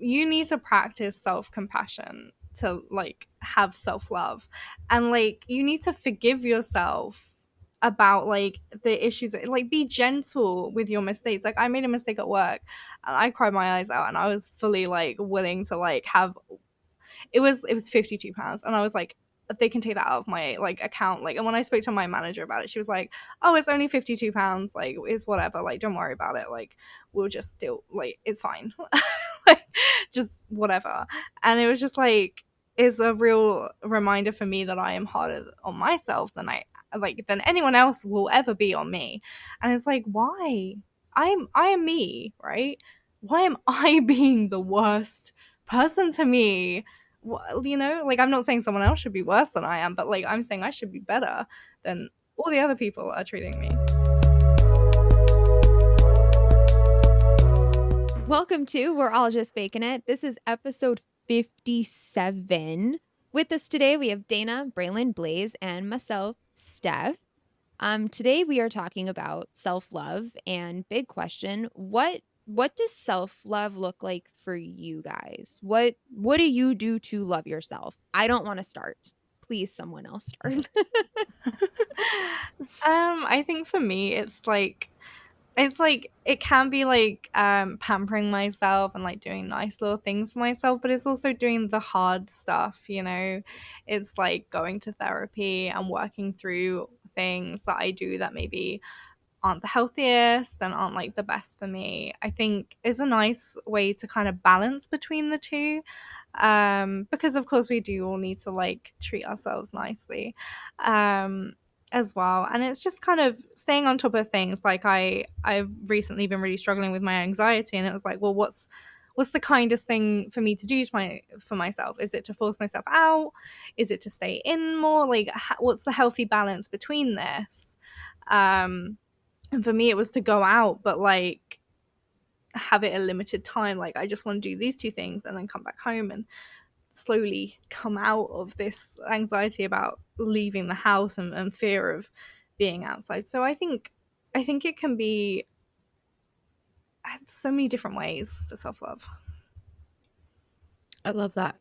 you need to practice self-compassion to like have self-love, and like you need to forgive yourself about like the issues, like be gentle with your mistakes. Like I made a mistake at work and I cried my eyes out and I was fully like willing to like have, it was £52 and I was like, they can take that out of my like account. Like, and when I spoke to my manager about it, she was like, oh, it's only £52, like it's whatever, like don't worry about it, like we'll just still like it's fine. Like just whatever. And it was just like, it's a real reminder for me that I am harder on myself than anyone else will ever be on me. And it's like, why? I am me, right? Why am I being the worst person to me? You know, like I'm not saying someone else should be worse than I am, but like I'm saying I should be better than all the other people are treating me. Welcome to We're All Just Faking It. This is episode 57. With us today, we have Dana, Braylon, Blaze, and myself, Steph. Today we are talking about self-love, and big question, what does self-love look like for you guys? What do you do to love yourself? I don't want to start. Please, someone else start. I think for me it's like it can be like pampering myself and like doing nice little things for myself, but it's also doing the hard stuff, you know. It's like going to therapy and working through things that I do that maybe aren't the healthiest and aren't like the best for me. I think is a nice way to kind of balance between the two, because of course we do all need to like treat ourselves nicely, as well. And it's just kind of staying on top of things. Like I've recently been really struggling with my anxiety, and it was like, well, what's the kindest thing for me to do for myself? Is it to force myself out? Is it to stay in more? Like what's the healthy balance between this? And for me it was to go out, but like have it a limited time. Like I just want to do these two things and then come back home and slowly come out of this anxiety about leaving the house and fear of being outside. So I think it can be so many different ways for self-love. I love that.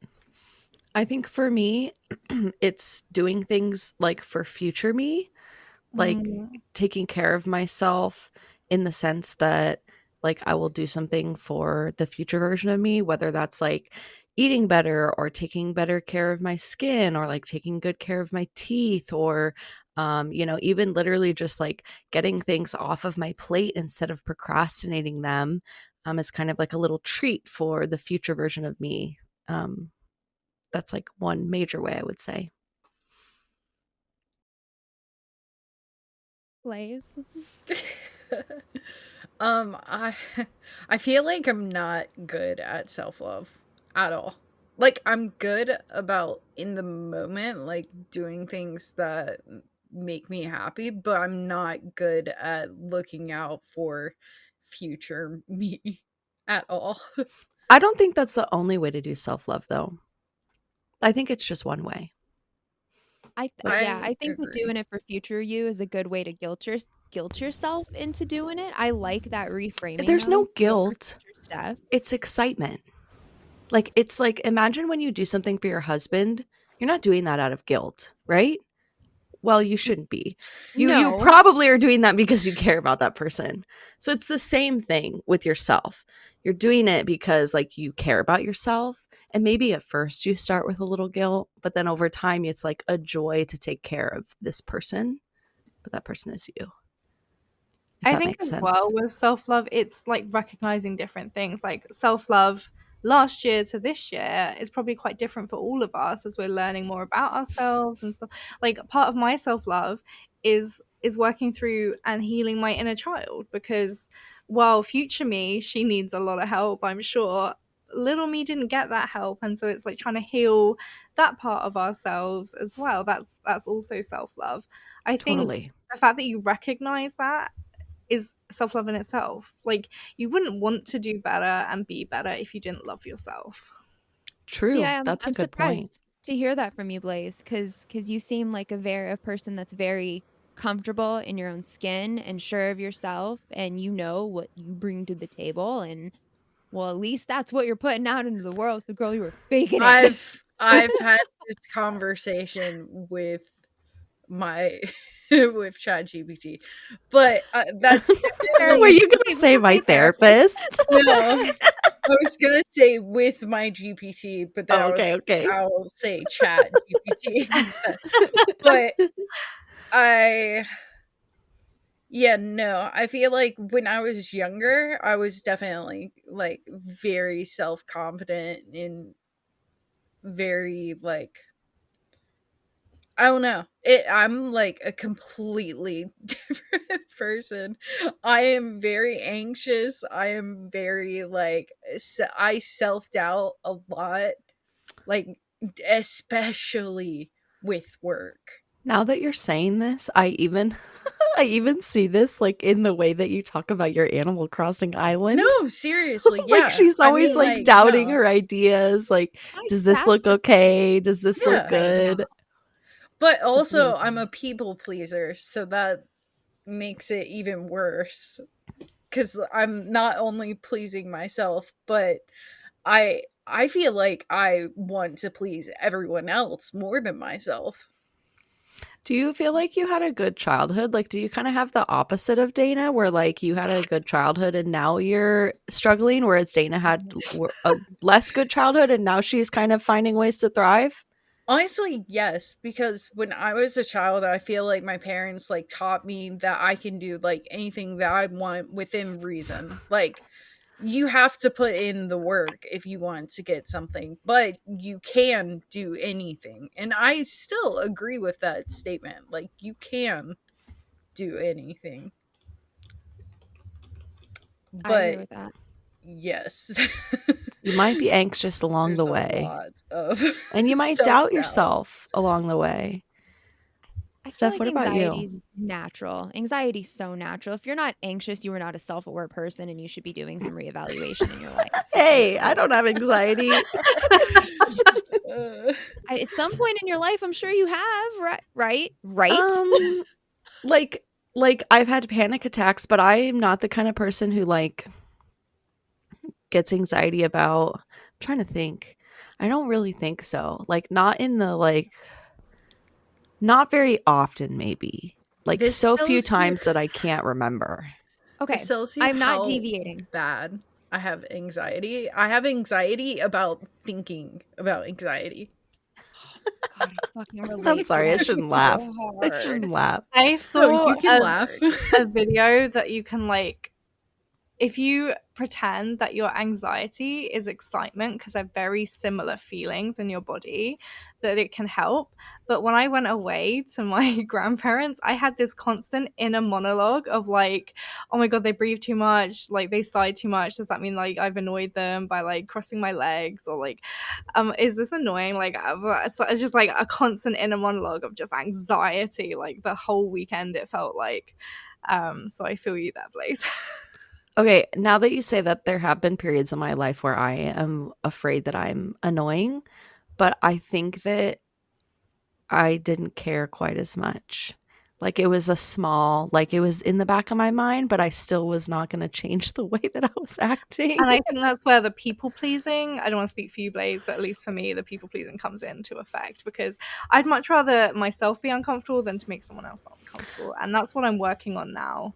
I think for me, it's doing things like for future me, like taking care of myself in the sense that like I will do something for the future version of me, whether that's like eating better or taking better care of my skin or like taking good care of my teeth or even literally just like getting things off of my plate instead of procrastinating them is kind of like a little treat for the future version of me. That's like one major way I would say. Blaze. I I feel like I'm not good at self-love at all. Like I'm good about in the moment, like doing things that make me happy, but I'm not good at looking out for future me at all. I don't think that's the only way to do self-love though. I think it's just one way. Like Yeah, I I think that agree. doing it for future you is a good way to guilt yourself into doing it. I like that reframing there's though. no Do it for guilt. future stuff. It's excitement. Like it's like imagine when you do something for your husband, you're not doing that out of guilt, right? Well, you shouldn't be. You No. probably are doing that because you care about that person. So it's the same thing with yourself. You're doing it because like you care about yourself, and maybe at first you start with a little guilt, but then over time it's like a joy to take care of this person, but that person is you. If I that think makes as sense. well with self-love, it's like recognizing different things. Like self-love last year to this year is probably quite different for all of us as we're learning more about ourselves and stuff. Like part of my self-love is working through and healing my inner child, because while future me, she needs a lot of help, I'm sure, little me didn't get that help. And so it's like trying to heal that part of ourselves as well. That's also self-love. I think Totally. the fact that you recognize that is self-love in itself. Like you wouldn't want to do better and be better if you didn't love yourself. See, True. That's a I'm good point. surprised to hear that from you, Blaze, because you seem like a person that's very comfortable in your own skin and sure of yourself, and you know what you bring to the table and Well, at least that's what you're putting out into the world. So, girl, you were faking it. I've had this conversation with my with ChatGPT, but that's Were definitely you gonna Okay, we say can my say therapist. therapist? no. I was gonna say with my GPT, but then Oh, I was okay, like, okay. I'll say Chat GPT instead. But I yeah, no. I feel like when I was younger, I was definitely like very self-confident and very like I don't know. I'm like a completely different person. I am very anxious. I am very like I self-doubt a lot, like especially with work. Now that you're saying this, I even I even see this like in the way that you talk about your Animal Crossing island. No, seriously, Like yeah. she's I always mean like like doubting no. her ideas, like, My does this look best okay? Does this look Yeah. right now. good? But It's also I'm a amazing. people pleaser, so that makes it even worse cuz I'm not only pleasing myself, but I feel like I want to please everyone else more than myself. Do you feel like you had a good childhood? Like, do you kind of have the opposite of Dana, where like you had a good childhood and now you're struggling, whereas Dana had a less good childhood and now she's kind of finding ways to thrive? Honestly, yes, because when I was a child, I feel like my parents like taught me that I can do like anything that I want within reason. Like you have to put in the work if you want to get something, but you can do anything. And I still agree with that statement. Like you can do anything. I agree But with that. yes. You might be anxious along There's the a way, lot of and you might doubt self-doubt. yourself along the way. I feel Steph, like what about anxiety you? is natural. Anxiety is so natural. If you're not anxious, you are not a self-aware person and you should be doing some reevaluation in your life because Hey, I don't have anxiety. Uh, at some point in your life, I'm sure you have, right? Um, like I've had panic attacks, but I'm not the kind of person who like gets anxiety about. I'm trying to think. I don't really think so. Like not in the like not very often maybe. Like this so few tells you times that I can't remember. Okay, this tells you I'm not how deviating. bad I have anxiety. I have anxiety about thinking about anxiety. God, I fucking I'm relate to sorry, I that shouldn't laugh. so I hard. shouldn't laugh. I No, saw you can laugh. a video that you can like if you pretend that your anxiety is excitement because they're very similar feelings in your body, that it can help. But when I went away to my grandparents, I had this constant inner monologue of like, oh my god, they breathe too much, like they sigh too much, does that mean like I've annoyed them by like crossing my legs, or like is this annoying, like so it's just like a constant inner monologue of just anxiety like the whole weekend it felt like. So I feel you there, Blaze. Okay, now that you say that, there have been periods in my life where I am afraid that I'm annoying, but I think that I didn't care quite as much. Like it was a small, like it was in the back of my mind, but I still was not going to change the way that I was acting. And I think that's where the people pleasing, I don't want to speak for you, Blaze, but at least for me, the people pleasing comes into effect because I'd much rather myself be uncomfortable than to make someone else uncomfortable. And that's what I'm working on now.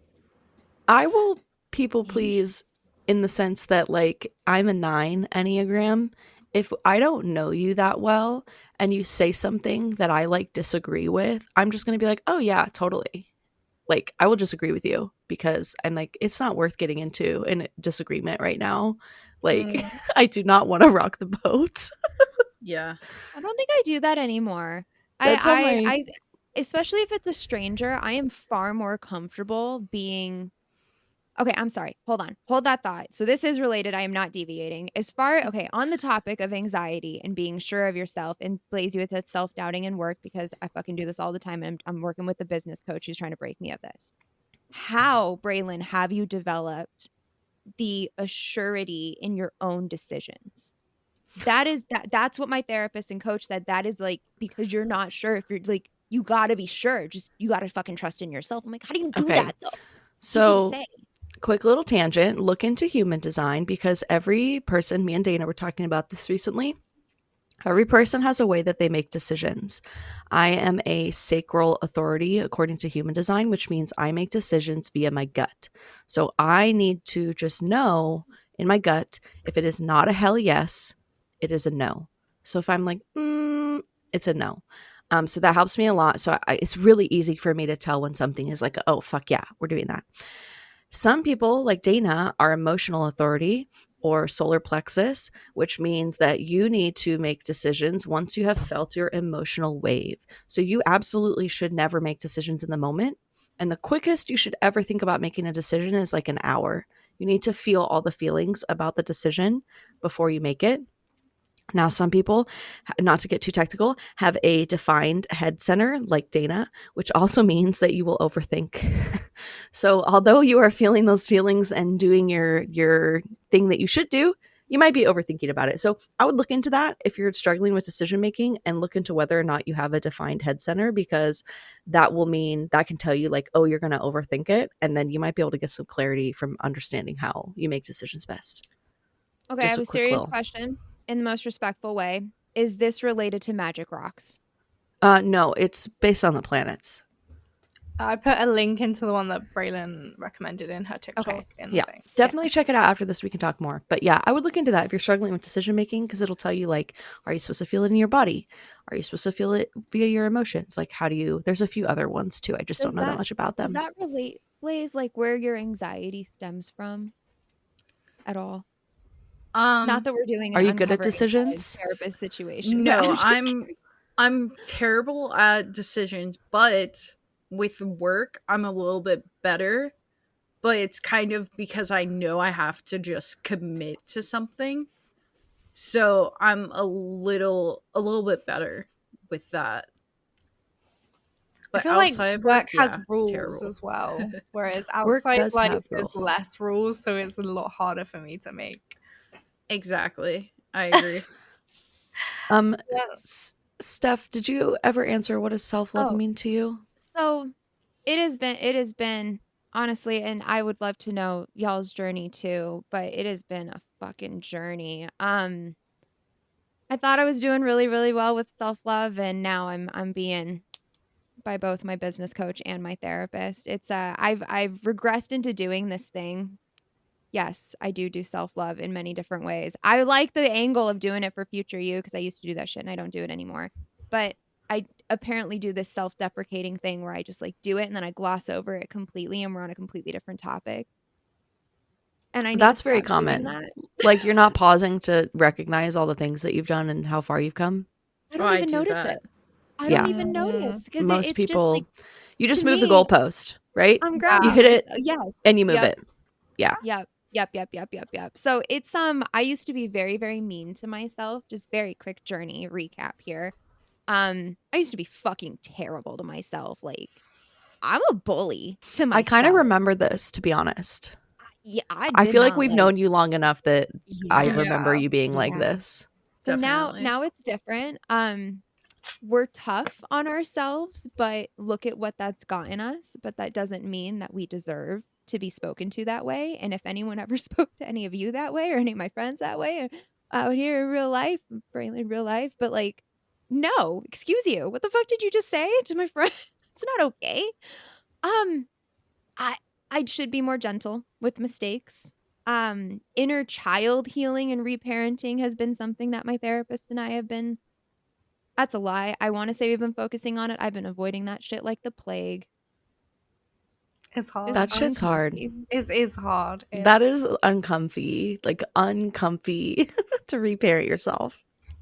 I will people please Interesting. in the sense that like I'm a 9 Enneagram. If I don't know you that well and you say something that I like disagree with, I'm just going to be like, "Oh yeah, totally." Like I will just agree with you because I'm like it's not worth getting into a disagreement right now. Like Mm, I do not want to rock the boat. yeah. I don't think I do that anymore. That's how my I especially if it's a stranger, I am far more comfortable being okay, I'm sorry. Hold on. Hold that thought. So this is related. I am not deviating. Okay, on the topic of anxiety and being sure of yourself, and Blaze, you with that self-doubting in work because I fucking do this all the time. And I'm working with a business coach who's trying to break me of this. How, Braylon, have you developed the assurity in your own decisions? That's what my therapist and coach said. That is like because you're not sure if you're like you gotta be sure. Just you gotta fucking trust in yourself. I'm like, how do you do okay. that though? Easy to So say. quick little tangent, look into human design, because every person, me and Dana were talking about this recently, every person has a way that they make decisions. I am a sacral authority according to human design, which means I make decisions via my gut. So I need to just know in my gut, if it is not a hell yes, it is a no. So if I'm like, it's a no. So that helps me a lot. So it's really easy for me to tell when something is like, oh, fuck yeah, we're doing that. Some people, like Dana, are emotional authority or solar plexus, which means that you need to make decisions once you have felt your emotional wave. So you absolutely should never make decisions in the moment. And the quickest you should ever think about making a decision is like an hour. You need to feel all the feelings about the decision before you make it. Now, some people, not to get too technical, have a defined head center like Dana, which also means that you will overthink. So although you are feeling those feelings and doing your thing that you should do, you might be overthinking about it. So I would look into that if you're struggling with decision making, and look into whether or not you have a defined head center, because that will mean that can tell you like, oh, you're going to overthink it. And then you might be able to get some clarity from understanding how you make decisions best. Okay, I Just have a a quick serious little. question in the most respectful way. Is this related to magic rocks? No, it's based on the planets. I put a link into the one that Braylon recommended in her TikTok. In Yeah, the thing. definitely check it out after this. We can talk more. But yeah, I would look into that if you're struggling with decision making, because it'll tell you like, are you supposed to feel it in your body? Are you supposed to feel it via your emotions? Like, how do you? There's a few other ones too. I just don't know that much about Does them. that relate, Blaze, like where your anxiety stems from at all? Not that we're doing Are an you good at uncovering a decisions? therapist situation, but No, I'm just curious. I'm terrible at decisions, but with work, I'm a little bit better. But it's kind of because I know I have to just commit to something. So I'm a little bit better with that. I But feel like outside of work work, has yeah, rules terrible. as well, whereas Work outside does life have there's rules. less rules, so it's a lot harder for me to make. Exactly. I agree. Um, Yeah. Steph, did you ever answer what does self love Oh, mean to you? so it has been honestly, and I would love to know y'all's journey too, but it has been a fucking journey. I thought I was doing really, really well with self-love, and now I'm being by both my business coach and my therapist. It's I've regressed into doing this thing. Yes, I do self-love in many different ways. I like the angle of doing it for future you, because I used to do that shit and I don't do it anymore. But I apparently do this self-deprecating thing where I just like do it and then I gloss over it completely and we're on a completely different topic. And I need to That's very stop doing common. that. Like, you're not pausing to recognize all the things that you've done and how far you've come. I Oh, don't I even do notice it. that. I don't Yeah. even Mm, notice because Most it's just like, people, you to just move the me, goalpost, right? I'm You yeah. hit grounded. it Yes. and you move Yep. it. Yeah. Yep. So it's I used to be very, very mean to myself. Just very quick journey recap here. I used to be fucking terrible to myself. Like I'm a bully to I kind of myself. remember this, to be honest. Yeah, I I did feel like not we've like. known you long enough that I Yes. remember Yeah. you being like Yeah. this. So now Definitely. now it's different. We're tough on ourselves, but look at what that's gotten us. But that doesn't mean that we deserve to be spoken to that way. And if anyone ever spoke to any of you that way or any of my friends that way out here in real life, in real life, but like, no, excuse you. What the fuck did you just say to my friend? It's not okay. Um, I I should be more gentle with mistakes. Inner child healing and reparenting has been something that my therapist and I have been. That's a lie. I wanna say we've been focusing on it. I've been avoiding that shit like the plague. It's Just hard. That shit's hard. uncomfy. It is hard. That is uncomfy, like uncomfy to reparent yourself.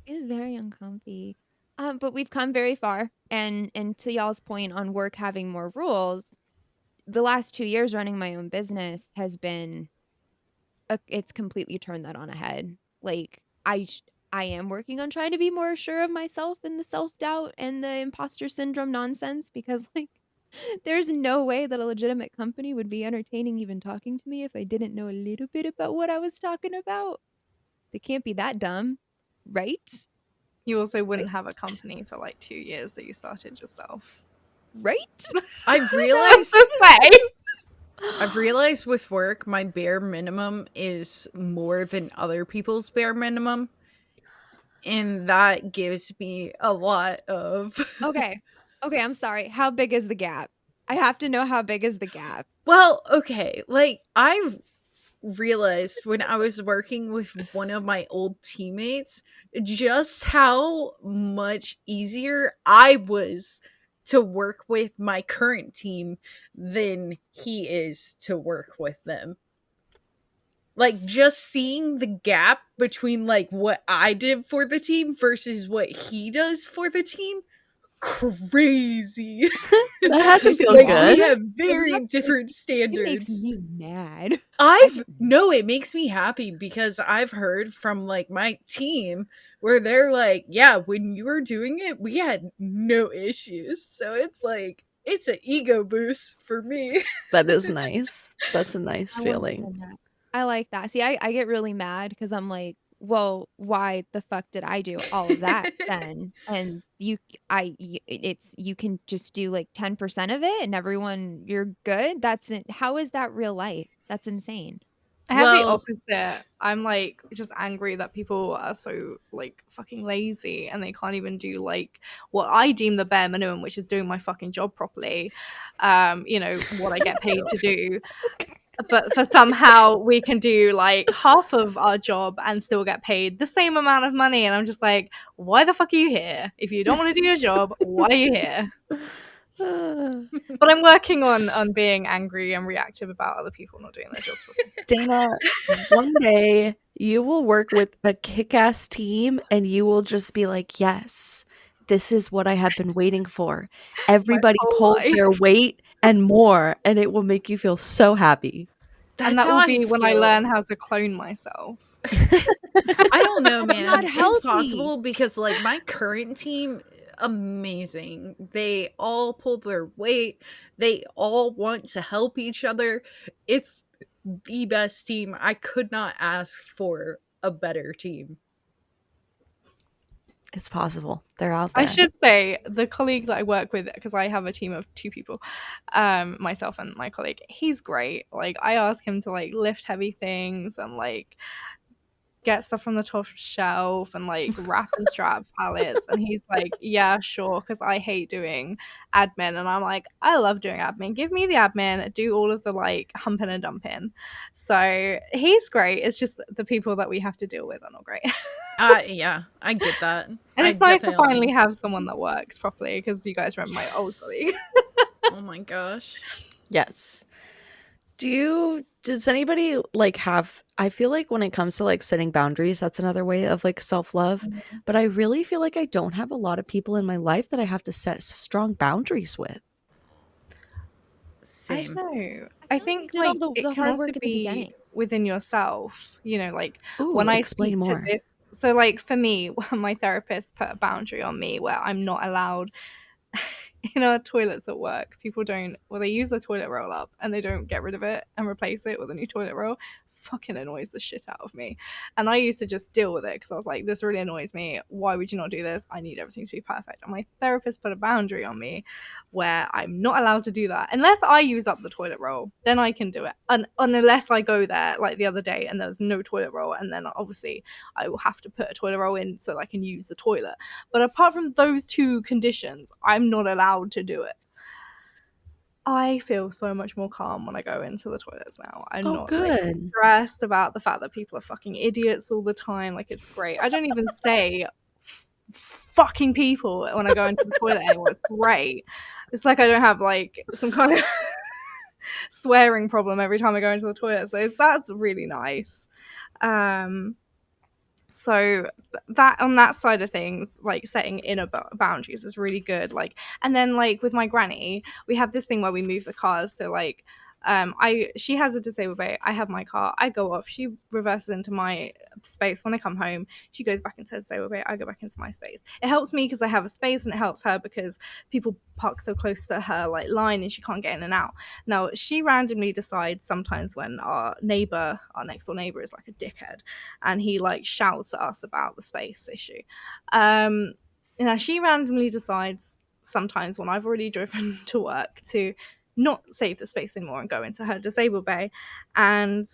It's very uncomfy. But we've come very far, and to y'all's point on work having more rules, the last 2 years running my own business has been it's completely turned that on a head. Like, I am working on trying to be more sure of myself and the self-doubt and the imposter syndrome nonsense because, like, there's no way that a legitimate company would be entertaining even talking to me if I didn't know a little bit about what I was talking about. They can't be that dumb, right? You also Right? wouldn't have a company for like 2 years that you started yourself. Right? I've So realized to say. I've realized with work, my bare minimum is more than other people's bare minimum. And that gives me a lot of. Okay. Okay, I'm sorry. How big is the gap? I have to know how big is the gap. Well, okay. Like, I've realized when I was working with one of my old teammates just how much easier I was to work with my current team than he is to work with them. Like, just seeing the gap between like what I did for the team versus what he does for the team, crazy. That had to Pisses feel me Like, off. we good. have It very actually different it makes standards. me mad. I I've get no, it makes me happy because I've heard from like my team where they're like, yeah, when you were doing it, we had no issues. So it's like it's an ego boost for me. That is nice. That's a nice I feeling. understand that. I like that. See, I get really mad because I'm like, well, why the fuck did I do all of that then? And it's you can just do like 10% of it and everyone you're good. How is that real life? That's insane. I have the Well, opposite. I'm like just angry that people are so like fucking lazy and they can't even do like what I deem the bare minimum, which is doing my fucking job properly. You know, what I get paid to do. But for somehow we can do like half of our job and still get paid the same amount of money. And I'm just like, why the fuck are you here? If you don't want to do your job, why are you here? Uh, But I'm working on being angry and reactive about other people not doing their jobs properly. Dana, one day you will work with a kick-ass team and you will just be like, yes, this is what I have been waiting for. My Everybody whole pulls life. their weight and more, and it will make you feel so happy. And that's that how will I be when I learn feel. how to clone myself. I don't know, Not man. It's healthy. possible because like my current team, amazing. They all pull their weight. They all want to help each other. It's the best team. I could not ask for a better team. It's possible. They're out I there. should say the colleague that I work with, because I have a team of two people, myself and my colleague, he's great. Like I ask him to like lift heavy things and like get stuff from the top shelf and like wrap and strap pallets, and he's like, yeah, sure, because I hate doing admin, and I'm like, I love doing admin, give me the admin, do all of the like humping and dumping. So he's great, it's just the people that we have to deal with are not great. Yeah, I get that. And I it's nice to finally definitely. have someone that works properly, because you guys remember my old Yes. colleague. Oh my gosh. Yes. Does anybody like have I feel like when it comes to like setting boundaries, that's another way of like self-love, but I really feel like I don't have a lot of people in my life that I have to set strong boundaries with. I don't Same. know. I I feel like you think did all like the it can hard also work at the beginning. be within yourself, you know, like Ooh, when I explain speak to more. this. So, like for me, my therapist put a boundary on me where I'm not allowed in our toilets at work. People don't, well, they use the toilet roll up and they don't get rid of it and replace it with a new toilet roll. Fucking annoys the shit out of me. And I used to just deal with it because I was like, this really annoys me. Why would you not do this? I need everything to be perfect. And my therapist put a boundary on me where I'm not allowed to do that unless I use up the toilet roll. Then I can do it, and unless I go there like the other day and there's no toilet roll, and then obviously I will have to put a toilet roll in so I can use the toilet. But apart from those two conditions, I'm not allowed to do it. I feel so much more calm when I go into the toilets now. I'm Oh, not like good. stressed about the fact that people are fucking idiots all the time. Like it's great. I don't even say fucking people when I go into the toilet anymore. It's great. It's like I don't have like some kind of swearing problem every time I go into the toilet. So that's really nice. Um, so that on that side of things, like setting inner boundaries is really good. Like, and then like with my granny, we have this thing where we move the cars. So like she has a disabled bay, I have my car, I go off, she reverses into my space. When I come home, she goes back into the disabled bay, I go back into my space. It helps me because I have a space, and it helps her because people park so close to her like line and she can't get in and out. Now she randomly decides sometimes when our next door neighbor is like a dickhead, and he like shouts at us about the space issue. Now she randomly decides sometimes when I've already driven to work to not save the space anymore and go into her disabled bay. And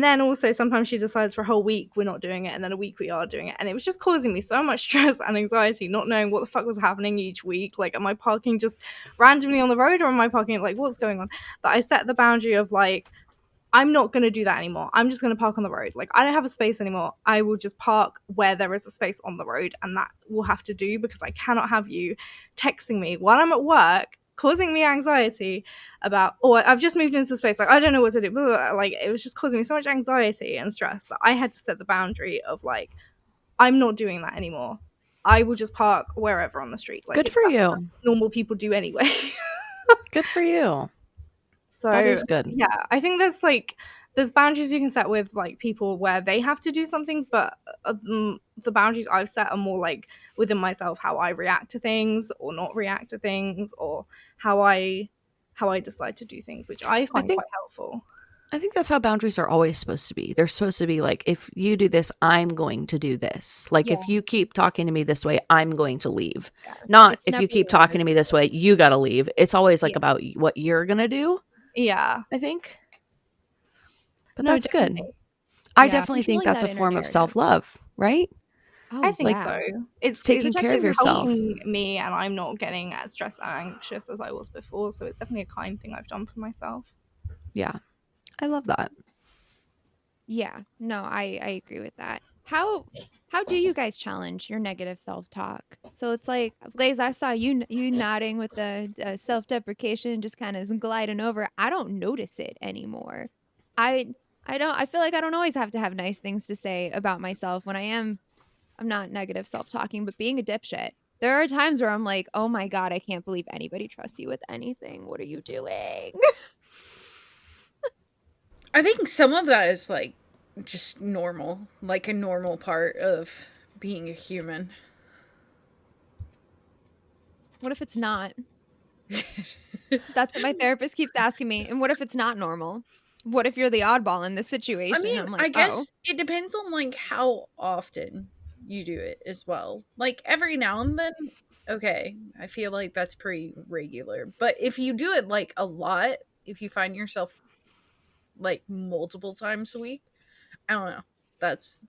then also sometimes she decides for a whole week we're not doing it, and then a week we are doing it. And it was just causing me so much stress and anxiety, not knowing what the fuck was happening each week. Like, am I parking just randomly on the road, or am I parking, like, what's going on? That I set the boundary of, like, I'm not going to do that anymore. I'm just going to park on the road. Like, I don't have a space anymore. I will just park where there is a space on the road, and that will have to do, because I cannot have you texting me while I'm at work, causing me anxiety about, oh, I've just moved into space. Like, I don't know what to do. Blah, blah, blah. Like, it was just causing me so much anxiety and stress that I had to set the boundary of, like, I'm not doing that anymore. I will just park wherever on the street. Like, Good for you. Normal people do anyway. Good for you. So that is good. Yeah, I think there's boundaries you can set with, like, people where they have to do something, but the boundaries I've set are more like within myself, how I react to things or not react to things, or how I decide to do things, which I find quite helpful. I think that's how boundaries are always supposed to be. They're supposed to be like, if you do this, I'm going to do this. Like, if you keep talking to me this way, I'm going to leave. Not It's if you never keep talking to me this way, you got to leave. It's always like Yeah. about what you're going to do, Yeah. I think. But No, that's good. definitely. I Yeah. definitely think Controlling that's a that inner form of narrative. self-love, right? Oh, I think yeah. so. It's taking care of yourself. helping me, and I'm not getting as stressed and anxious as I was before. So it's definitely a kind thing I've done for myself. Yeah. I love that. Yeah. No, I agree with that. How do you guys challenge your negative self-talk? So it's like, Blaze, I saw you nodding with the self-deprecation, just kind of gliding over. I don't notice it anymore. I feel like I don't always have to have nice things to say about myself when I'm not negative self-talking, but being a dipshit. There are times where I'm like, "Oh my god, I can't believe anybody trusts you with anything. What are you doing?" I think some of that is like just normal, like a normal part of being a human. What if it's not? That's what my therapist keeps asking me. And what if it's not normal? What if you're the oddball in this situation? I mean, I'm I like, "Oh, guess it depends on like how often you do it as well. Like every now and then, okay, I feel like that's pretty regular. But if you do it like a lot, if you find yourself like multiple times a week, I don't know. That's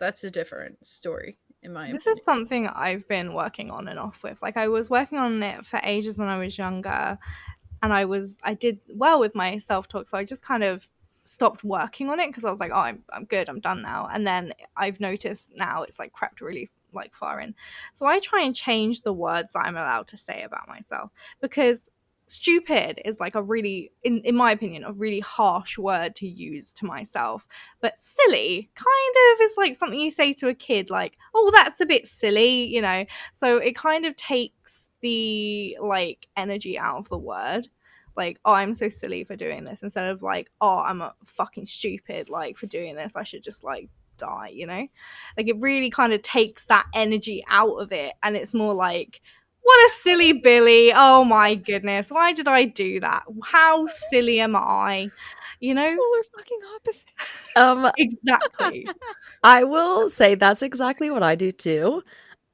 a different story in my This opinion. is something I've been working on and off with. Like, I was working on it for ages when I was younger, and I did well with my self-talk, so I just kind of stopped working on it because I was like, oh, I'm good, I'm done now. And then I've noticed now it's like crept really, like, far in. So I try and change the words that I'm allowed to say about myself, because stupid is like a really, in my opinion, a really harsh word to use to myself. But silly kind of is like something you say to a kid, like, oh, that's a bit silly, you know. So it kind of takes the, like, energy out of the word, like, oh, I'm so silly for doing this, instead of like, oh, I'm a fucking stupid, like, for doing this, I should just, like, die, you know. Like, it really kind of takes that energy out of it, and it's more like, what a silly Billy, oh my goodness, why did I do that, how silly am I, you know. polar fucking opposites." Exactly. I will say that's exactly what I do too.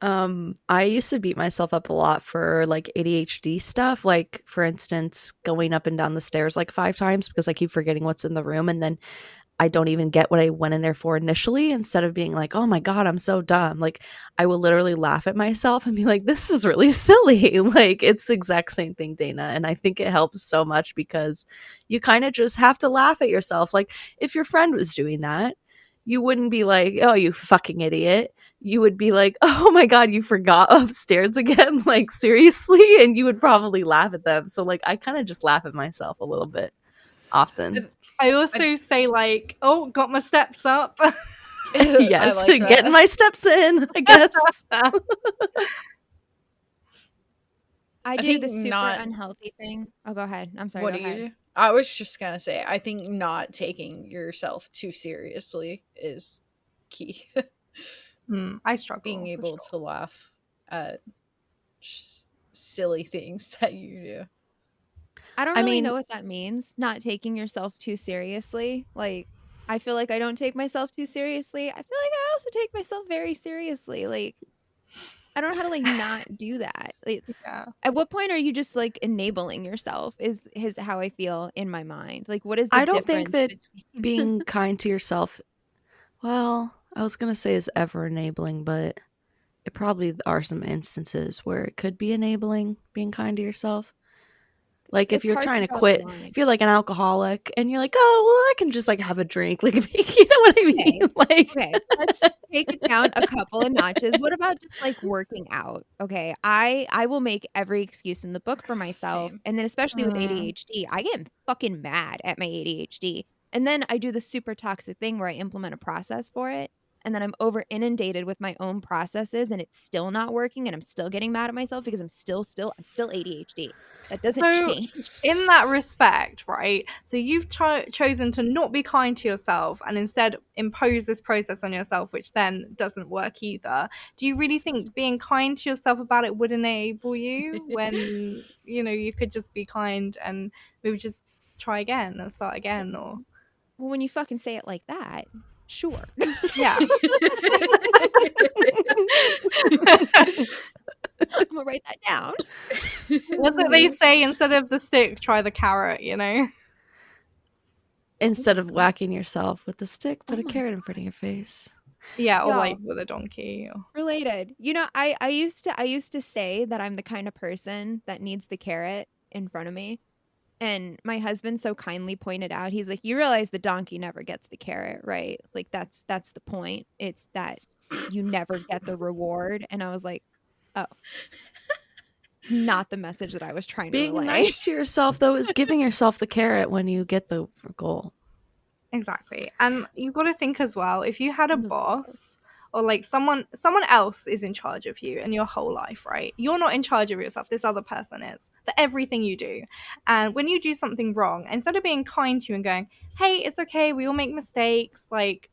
I used to beat myself up a lot for like ADHD stuff, like for instance, going up and down the stairs like 5 times because I keep forgetting what's in the room, and then I don't even get what I went in there for initially. Instead of being like, "Oh my god, I'm so dumb." Like, I will literally laugh at myself and be like, "This is really silly." Like, it's the exact same thing, Dana, and I think it helps so much because you kind of just have to laugh at yourself. Like, if your friend was doing that, you wouldn't be like, "Oh, you fucking idiot." You would be like, "Oh my god, you forgot upstairs again?" Like, seriously? And you would probably laugh at them. So, like, I kind of just laugh at myself a little bit often. I also say, like, oh, got my steps up. I Yes, like that. getting my steps in, I guess. I do think the super not- unhealthy thing. Oh, go ahead. I'm sorry. What Go do you ahead. do? I was just gonna say, I think not taking yourself too seriously is key. I struggle. Being for able sure. to laugh at silly things that you do. I don't I really mean- know what that means, not taking yourself too seriously. Like, I feel like I don't take myself too seriously. I feel like I also take myself very seriously. Like, I don't know how to like not do that. It's Yeah. at what point are you just like enabling yourself is how I feel in my mind. Like what is the I don't think difference that between being kind to yourself, well, I was going to say is ever enabling, but it probably are some instances where it could be enabling being kind to yourself. Like if it's you're hard trying to to draw the quit, line. if you're like an alcoholic and you're like, "Oh, well, I can just like have a drink." Like, you know what I mean? Okay. Like, Okay, let's take it down a couple of notches. What about just, like, working out? Okay, I will make every excuse in the book for myself, Same. and then especially with Mm. ADHD, I get fucking mad at my ADHD, and then I do the super toxic thing where I implement a process for it, and then I'm over inundated with my own processes, and it's still not working, and I'm still getting mad at myself because I'm still ADHD. That doesn't So, change. in that respect, right? So you've chosen to not be kind to yourself and instead impose this process on yourself, which then doesn't work either. Do you really think being kind to yourself about it would enable you when you could just be kind and maybe just try again and start again, or Well, when you fucking say it like that, sure. yeah. Imma write that down. What's it they say, instead of the stick, try the carrot? Oh my instead of god. whacking yourself with a stick, Oh put a my carrot in front of your face. Yeah, or like y'all, with a donkey. Or... related. You know, I used to say that I'm the kind of person that needs the carrot in front of me, and my husband so kindly pointed out, he's like, "You realize the donkey never gets the carrot, right? Like, that's the point. It's that you never get the reward." And I was like, "Oh, it's not the message that I was trying to Being relay." nice to yourself, though, is giving yourself the carrot when you get the goal. Exactly. And you've got to think as well, if you had a I'm a lover. boss or like someone else is in charge of you and your whole life, right? You're not in charge of yourself. This other person is for everything you do. And when you do something wrong, instead of being kind to you and going, "Hey, it's okay, we all make mistakes, like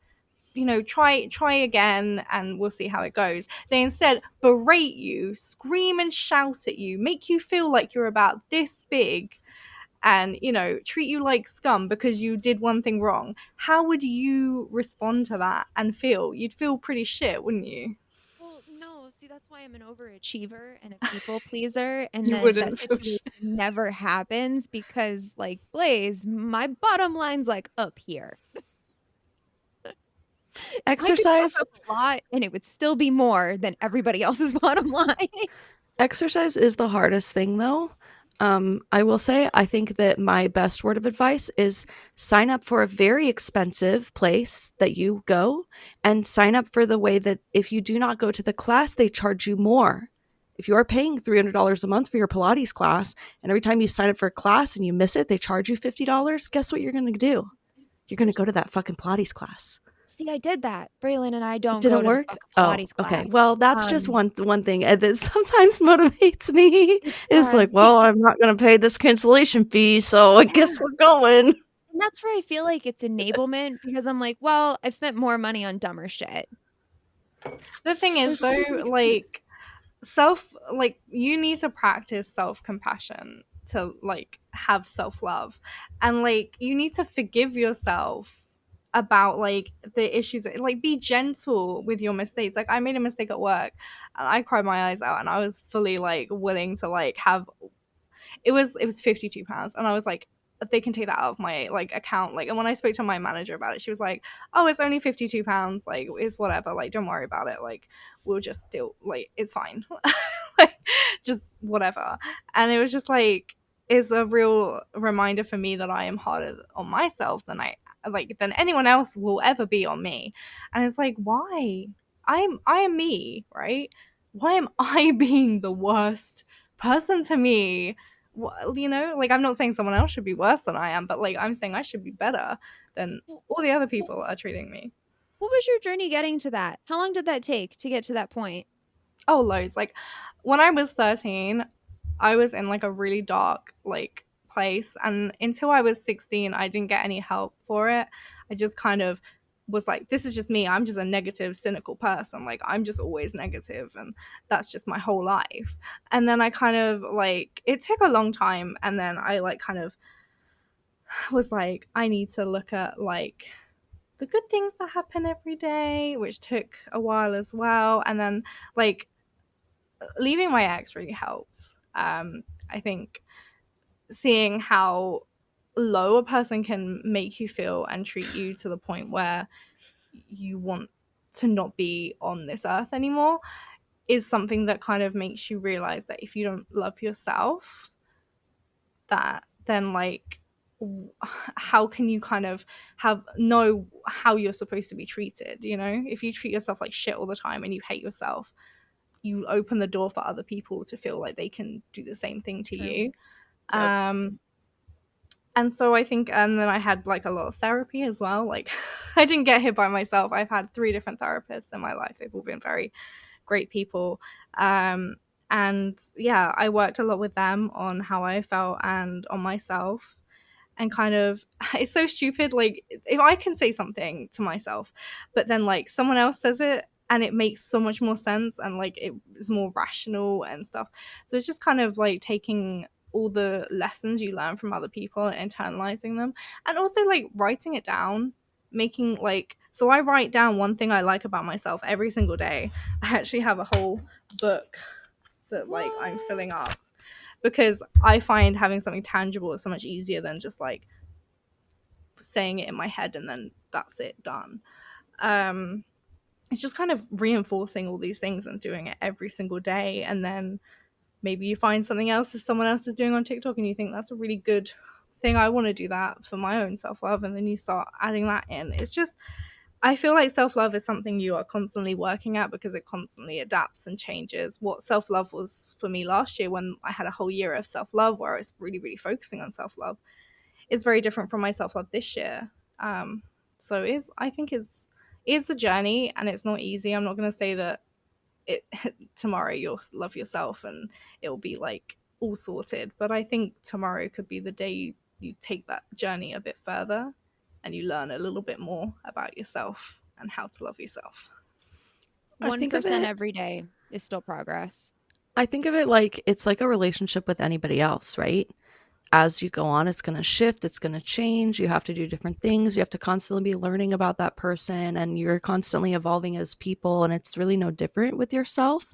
try again and we'll see how it goes," they instead berate you, scream and shout at you, make you feel like you're about this big, and treat you like scum because you did one thing wrong. How would you respond to that and feel? You'd feel pretty shit, wouldn't you? Well, no, see, that's why I'm an overachiever and a people pleaser, and You then that wouldn't feel situation shit. never happens because, like, Blaze, my bottom line's, like, up here. I could fuck Exercise up a lot, and it would still be more than everybody else's bottom line. exercise is the hardest thing, though. I will say, I think that my best word of advice is sign up for a very expensive place that you go, and sign up for the way that if you do not go to the class, they charge you more. If you are paying $300 a month for your Pilates class, and every time you sign up for a class and you miss it, they charge you $50, guess what you're going to do? You're going to go to that fucking Pilates class. See, I did that. Braylon and I It don't go didn't to the work? fucking Oh, Pilates okay. class. Well, that's just one thing that sometimes motivates me. It's, It's like, see, well, I'm not going to pay this cancellation fee, so I guess yeah, we're going. and that's where I feel like it's enablement because I'm like, "Well, I've spent more money on dumber shit." The thing is There's always an though, excuse. you need to practice self-compassion to like have self-love, and like you need to forgive yourself about like the issues, like be gentle with your mistakes. Like I made a mistake at work and I cried my eyes out and I was fully like willing to like have, it was £52 and I was like, they can take that out of my like account. Like, and when I spoke to my manager about it, she was like, "Oh, it's only £52, like it's whatever, like don't worry about it, like we'll just still, like it's fine." Like just whatever. And it was just like, it's a real reminder for me that I am harder on myself than anyone else will ever be on me. And it's like, why? I am me, right? Why am I being the worst person to me? Like I'm not saying someone else should be worse than I am, but like I'm saying I should be better than W all the other w people are treating me. what was your journey getting to that? How long did that take to get to that point? Oh, loads. Like when I was 13, I was in like a really dark like place, and until I was 16, I didn't get any help for it. I just kind of was like, this is just me. I'm just a negative, cynical person. Like I'm just always negative, and that's just my whole life. And then I kind of like, it took a long time, and then I like kind of was like, I need to look at like the good things that happen every day, which took a while as well. And then like leaving my ex really helped. I think seeing how low a person can make you feel and treat you to the point where you want to not be on this earth anymore is something that kind of makes you realize that if you don't love yourself, that then like how can you kind of know how you're supposed to be treated, you know? If you treat yourself like shit all the time and you hate yourself, you open the door for other people to feel like they can do the same thing to True. you. Yep. And so I think, and then I had like a lot of therapy as well. Like, I didn't get here by myself. I've had 3 different therapists in my life. They've all been very great people. And yeah, I worked a lot with them on how I felt and on myself. And kind of, it's so stupid. Like, if I can say something to myself, but then like someone else says it and it makes so much more sense and like it is more rational and stuff. So it's just kind of like taking all the lessons you learn from other people and internalizing them, and also like writing it down, making like, so I write down one thing I like about myself every single day. I actually have a whole book that like I'm filling up, because I find having something tangible is so much easier than just like saying it in my head and then that's it, done. It's just kind of reinforcing all these things and doing it every single day, and then maybe you find something else that someone else is doing on TikTok and you think that's a really good thing, I want to do that for my own self-love, and then you start adding that in. It's just, I feel like self-love is something you are constantly working at because it constantly adapts and changes. What self-love was for me last year, when I had a whole year of self-love where I was really, really focusing on self-love, it's very different from my self-love this year. So I think it's a journey and it's not easy. I'm not going to say that it tomorrow you'll love yourself and it'll be like all sorted, but I think tomorrow could be the day you take that journey a bit further and you learn a little bit more about yourself and how to love yourself. I think of 1% it every day is still progress. I think of it like it's like a relationship with anybody else, right? As you go on, it's going to shift, it's going to change. You have to do different things. You have to constantly be learning about that person, and you're constantly evolving as people. And it's really no different with yourself.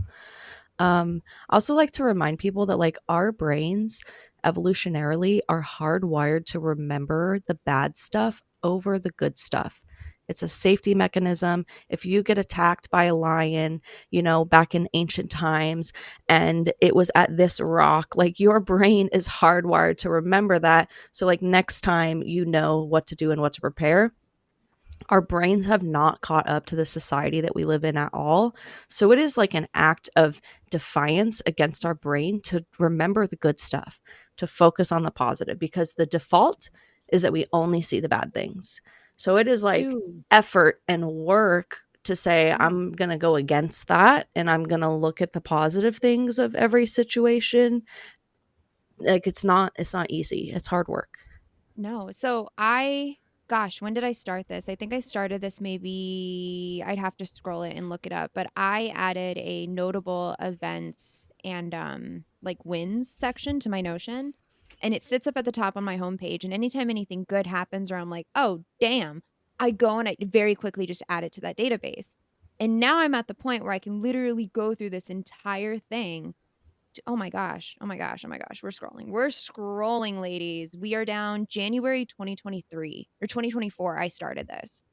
I also like to remind people that like our brains evolutionarily are hardwired to remember the bad stuff over the good stuff. It's a safety mechanism. If you get attacked by a lion, you know, back in ancient times, and it was at this rock, like your brain is hardwired to remember that. So, like, next time you know what to do and what to prepare. Our brains have not caught up to the society that we live in at all. So it is like an act of defiance against our brain to remember the good stuff, to focus on the positive, because the default is that we only see the bad things. So it is like Dude. effort and work to say, Yeah. I'm going to go against that and I'm going to look at the positive things of every situation. Like it's not easy. It's hard work. No. So gosh, when did I start this? I think I started this, maybe I'd have to scroll it and look it up, but I added a notable events and like wins section to my Notion, and it sits up at the top on my homepage. And anytime anything good happens or I'm like, oh, damn, I go and I very quickly just add it to that database. And now I'm at the point where I can literally go through this entire thing. Oh my gosh. Oh my gosh. Oh my gosh. We're scrolling. We're scrolling, ladies. We are down January 2023 or 2024. I started this.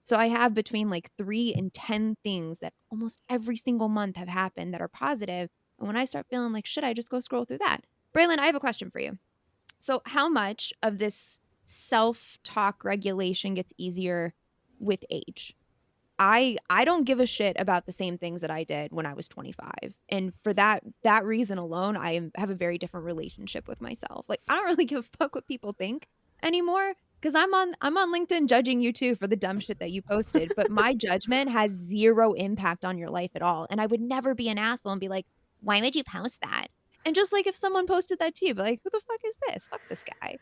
So I have between like 3 and 10 things that almost every single month have happened that are positive. And when I start feeling like, should I just go scroll through that? Braylon, I have a question for you. So, how much of this self talk regulation gets easier with age? I don't give a shit about the same things that I did when I was 25. And for that reason alone, have a very different relationship with myself. Like, I don't really give a fuck what people think anymore, cuz I'm on LinkedIn judging you too for the dumb shit that you posted, but my judgment has zero impact on your life at all. And I would never be an asshole and be like, "Why would you post that?" And just like if someone posted that to you, be like, "Who the fuck is this? Fuck this guy."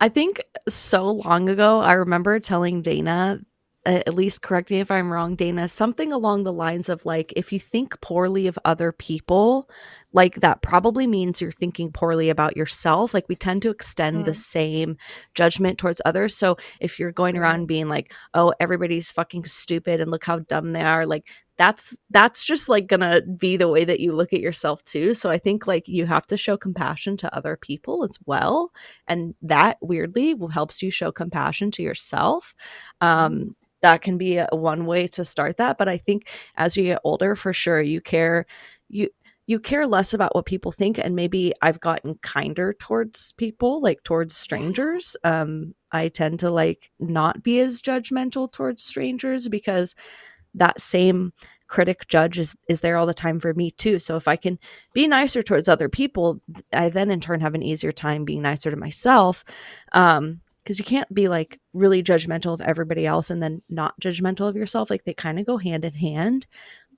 I think so long ago, I remember telling Dana, at least correct me if I'm wrong, Dana, something along the lines of like, if you think poorly of other people, like that probably means you're thinking poorly about yourself. Like we tend to extend the Mm. same judgment towards others. So if you're going around being like, oh, everybody's fucking stupid and look how dumb they are, like that's just like gonna be the way that you look at yourself too. So I think like you have to show compassion to other people as well, and that weirdly helps you show compassion to yourself. That can be a one way to start that. But I think as you get older, for sure, you you care less about what people think, and maybe I've gotten kinder towards people, like towards Yeah. strangers. I tend to like not be as judgmental towards strangers because that same critic judge is there all the time for me too. So if I can be nicer towards other people, I then in turn have an easier time being nicer to myself. Because you can't be like really judgmental of everybody else and then not judgmental of yourself. Like they kind of go hand in hand.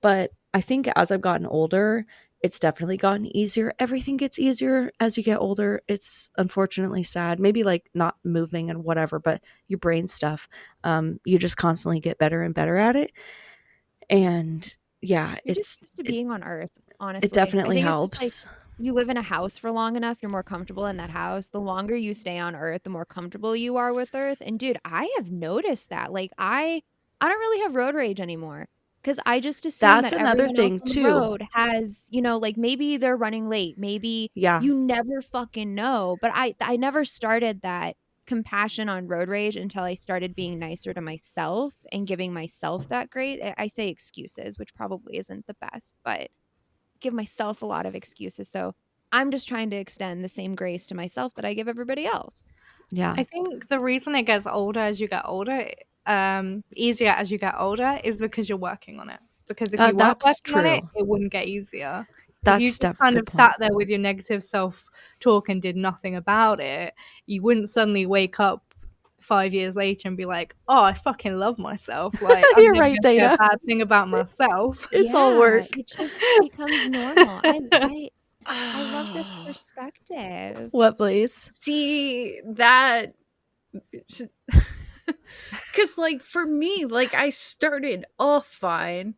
But I think as I've gotten older, it's definitely gotten easier. Everything gets easier as you get older. It's unfortunately sad. Maybe like not moving and whatever, but your brain stuff, you just constantly get better and better at it. And yeah, You're just used to being on Earth, it honestly. I definitely think it's just like helps. you live in a house for long enough, you're more comfortable in that house. The longer you stay on Earth, the more comfortable you are with Earth. And dude, I have noticed that. Like I don't really have road rage anymore because I just assume That's that another everyone else thing on the too. road has, like maybe they're running late. Maybe Yeah. you never fucking know. But I never started that compassion on road rage until I started being nicer to myself and giving myself that I say excuses, which probably isn't the best, but give myself a lot of excuses. So I'm just trying to extend the same grace to myself that I give everybody else. Yeah. I think the reason it gets older as you get older, easier as you get older, is because you're working on it. Because if you weren't That's working on it, true. it wouldn't get easier. If you That's just kind good of point. sat there with your negative self-talk and did nothing about it, you wouldn't suddenly wake up 5 years later and be like, "Oh, I fucking love myself. Like, I'm You're never right, gonna say a Dana. bad thing about myself." It's all Yeah, work. it just becomes normal. I love this perspective. What, Blaze? See that because like for me, like I started off fine,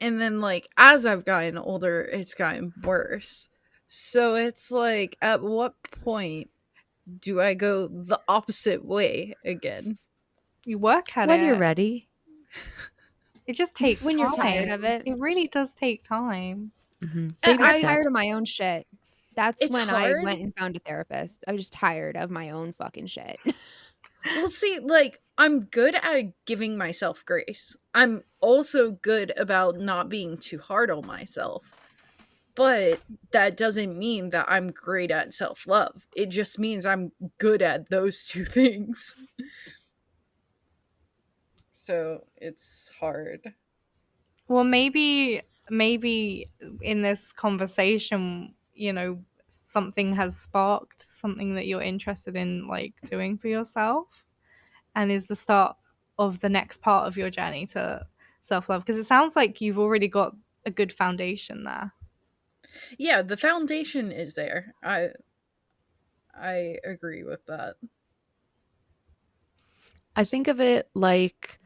and then like as I've gotten older it's gotten worse. So it's like, at what point do I go the opposite way again? You work at When you're it. ready. It just takes When you're tired of time. it. It really does take time. Baby I'm I tired of steps. my own shit. That's It's when I hard. went and found a therapist. I was just tired of my own fucking shit. Well, see, like, I'm good at giving myself grace. I'm also good about not being too hard on myself. But that doesn't mean that I'm great at self love. It just means I'm good at those two things. So it's hard. Well, maybe in this conversation, something has sparked something that you're interested in like doing for yourself and is the start of the next part of your journey to self-love because it sounds like you've already got a good foundation there. Yeah, the foundation is there. I agree with that. I think of it like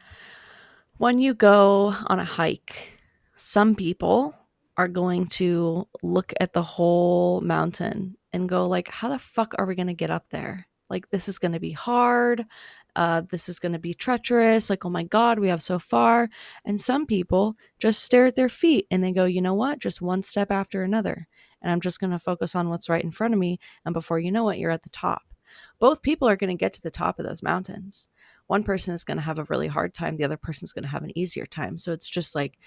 when you go on a hike, some people are going to look at the whole mountain and go like, how the fuck are we going to get up there? Like, this is going to be hard. This is going to be treacherous. Like, oh my God, we have so far. And some people just stare at their feet and they go, you know what? Just one step after another. And I'm just going to focus on what's right in front of me. And before you know it, you're at the top. Both people are going to get to the top of those mountains. One person is going to have a really hard time. The other person is going to have an easier time. So it's just like,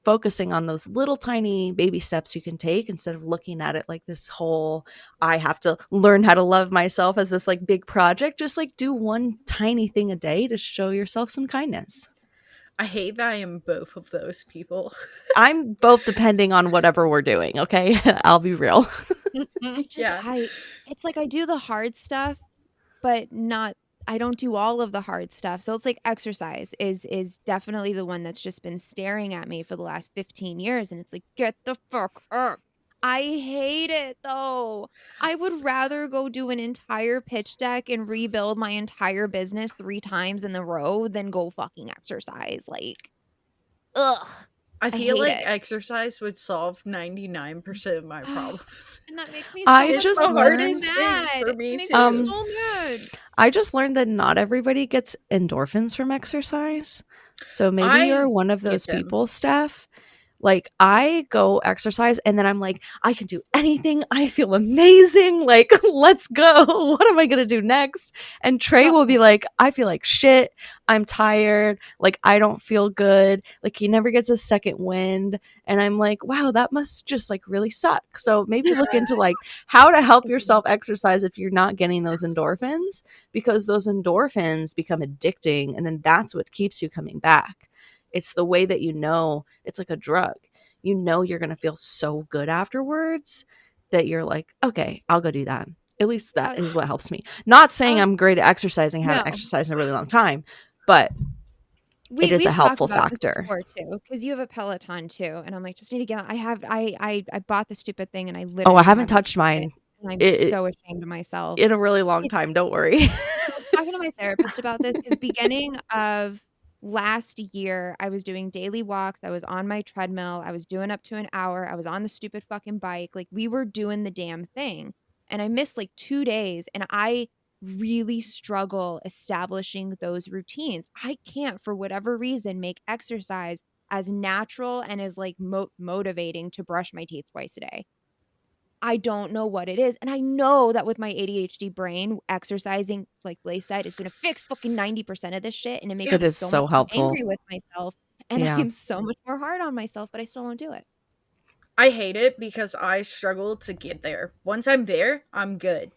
focusing on those little tiny baby steps you can take instead of looking at it like this whole, I have to learn how to love myself as this like big project. Just like do one tiny thing a day to show yourself some kindness. I hate that I am both of those people. I'm both depending on whatever we're doing. Okay. I'll be real. Yeah. It's like I do the hard stuff, but I don't do all of the hard stuff. So it's like exercise is definitely the one that's just been staring at me for the last 15 years. And it's like, get the fuck up. I hate it though. I would rather go do an entire pitch deck and rebuild my entire business 3 times in the row than go fucking exercise. Like, ugh. I I feel hate like it. exercise would solve 99% of my problems. And that makes me so I much It's just the fucking learned hardest thing mad. for It me makes me too. um so mad. I just learned that not everybody gets endorphins from exercise. So maybe you're I one of get those them. people, Steph. Like I go exercise and then I'm like, I can do anything. I feel amazing. Like, let's go. What am I going to do next? And Trey So will be like, I feel like shit. I'm tired. Like, I don't feel good. Like, he never gets a second wind. And I'm like, wow, that must just like really suck. So maybe look into like how to help yourself exercise if you're not getting those endorphins, because those endorphins become addicting. And then that's what keeps you coming back. It's the way that it's like a drug. You know you're going to feel so good afterwards that you're like, okay, I'll go do that. At least that I, is what helps me. Not I saying was I'm great at exercising, haven't no. exercised in a really long time, but it is a We've talked helpful about this factor. before too, because you have a Peloton too, and I'm like, just need to get on. I bought the stupid thing and I Oh, I literally haven't haven't touched used it, mine and I'm it, so ashamed of myself. in a really long It's time. Don't worry. I was talking to my therapist about this because beginning of last year, I was doing daily walks. I was on my treadmill. I was doing up to an hour. I was on the stupid fucking bike. Like we were doing the damn thing. And I missed like 2 days. And I really struggle establishing those routines. I can't, for whatever reason, make exercise as natural and as like motivating to brush my teeth twice a day. I don't know what it is. And I know that with my ADHD brain, exercising, like Blaze said, is going to fix fucking 90% of this shit. And it makes Yeah. It me is so much so more helpful. angry with myself. And Yeah. I'm so much more hard on myself, but I still don't do it. I hate it because I struggle to get there. Once I'm there, I'm good.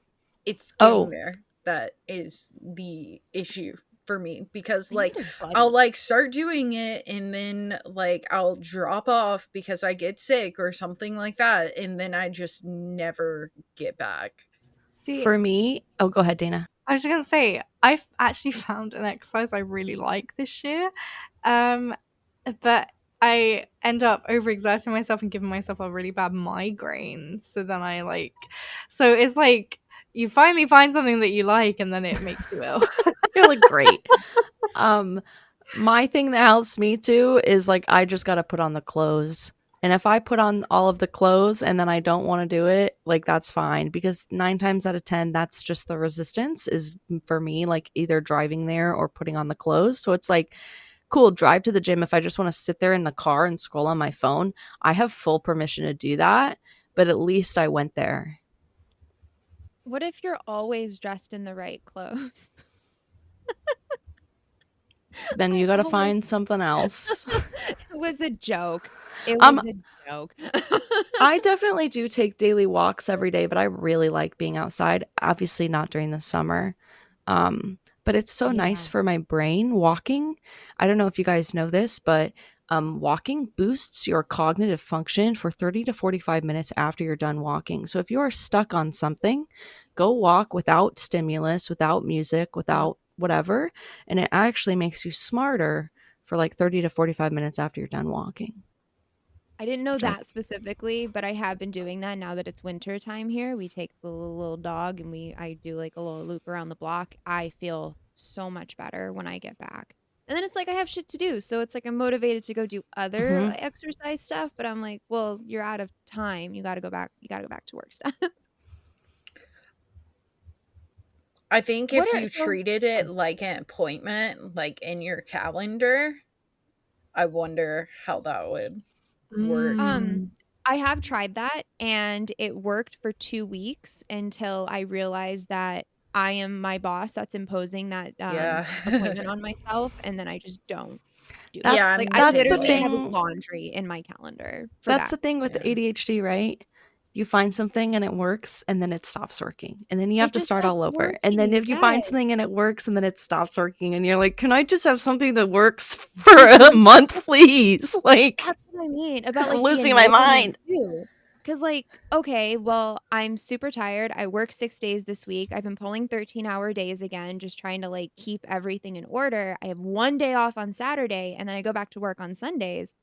It's getting Oh, there that is the issue for me, because I need like a I'll buddy. like start doing it and then like I'll drop off because I get sick or something like that, and then I just never get back. See, for me. Oh, go ahead, Dana. I was just gonna say, I've actually found an exercise I really like this year, um, but I end up overexerting myself and giving myself a really bad migraine. So then so it's like you finally find something that you like, and then it makes you ill. You're like, great. Um, my thing that helps me too is like I just got to put on the clothes. And if I put on all of the clothes and then I don't want to do it, like that's fine, because 9 times out of 10 that's just the resistance is for me like either driving there or putting on the clothes. So it's like cool, drive to the gym if I just want to sit there in the car and scroll on my phone. I have full permission to do that, but at least I went there. What if you're always dressed in the right clothes? Then I you got to always find something else. It was a joke. It um was a joke. I definitely do take daily walks every day, but I really like being outside. Obviously, not during the summer. But it's so nice Yeah. for my brain walking. I don't know if you guys know this, but walking boosts your cognitive function for 30 to 45 minutes after you're done walking. So if you are stuck on something, go walk without stimulus, without music, without whatever. And it actually makes you smarter for like 30 to 45 minutes after you're done walking. I didn't know Which I that specifically, but I have been doing that now that it's winter time here. We take the little dog and I do like a little loop around the block. I feel so much better when I get back. And then it's like I have shit to do. So it's like I'm motivated to go do other Mhm. like, exercise stuff, but I'm like, well, you're out of time. You got to go back. You got to go back to work stuff. I think What if are you so treated it like an appointment, like in your calendar, I wonder how that would work. um Mm. I have tried that and it worked for 2 weeks until I realized that I am my boss that's imposing that, Yeah. appointment on myself, and then I just don't do it. Yeah, That's Like, I'm I the that's same the literally way. have thing laundry in my calendar for that's that. the thing with Yeah. ADHD, right? You find something and it works and then it stops working. And then you have It to just start stopped all over. And then working, if you find yes. something and it works and then it stops working and you're like, "Can I just have something that works for a month, please?" Like, That's what I mean about, I'm like, the losing my enablement mind. too. Because like, okay, well, I'm super tired. I work 6 days this week. I've been pulling 13-hour days again, just trying to, like, keep everything in order. I have 1 day off on Saturday, and then I go back to work on Sundays.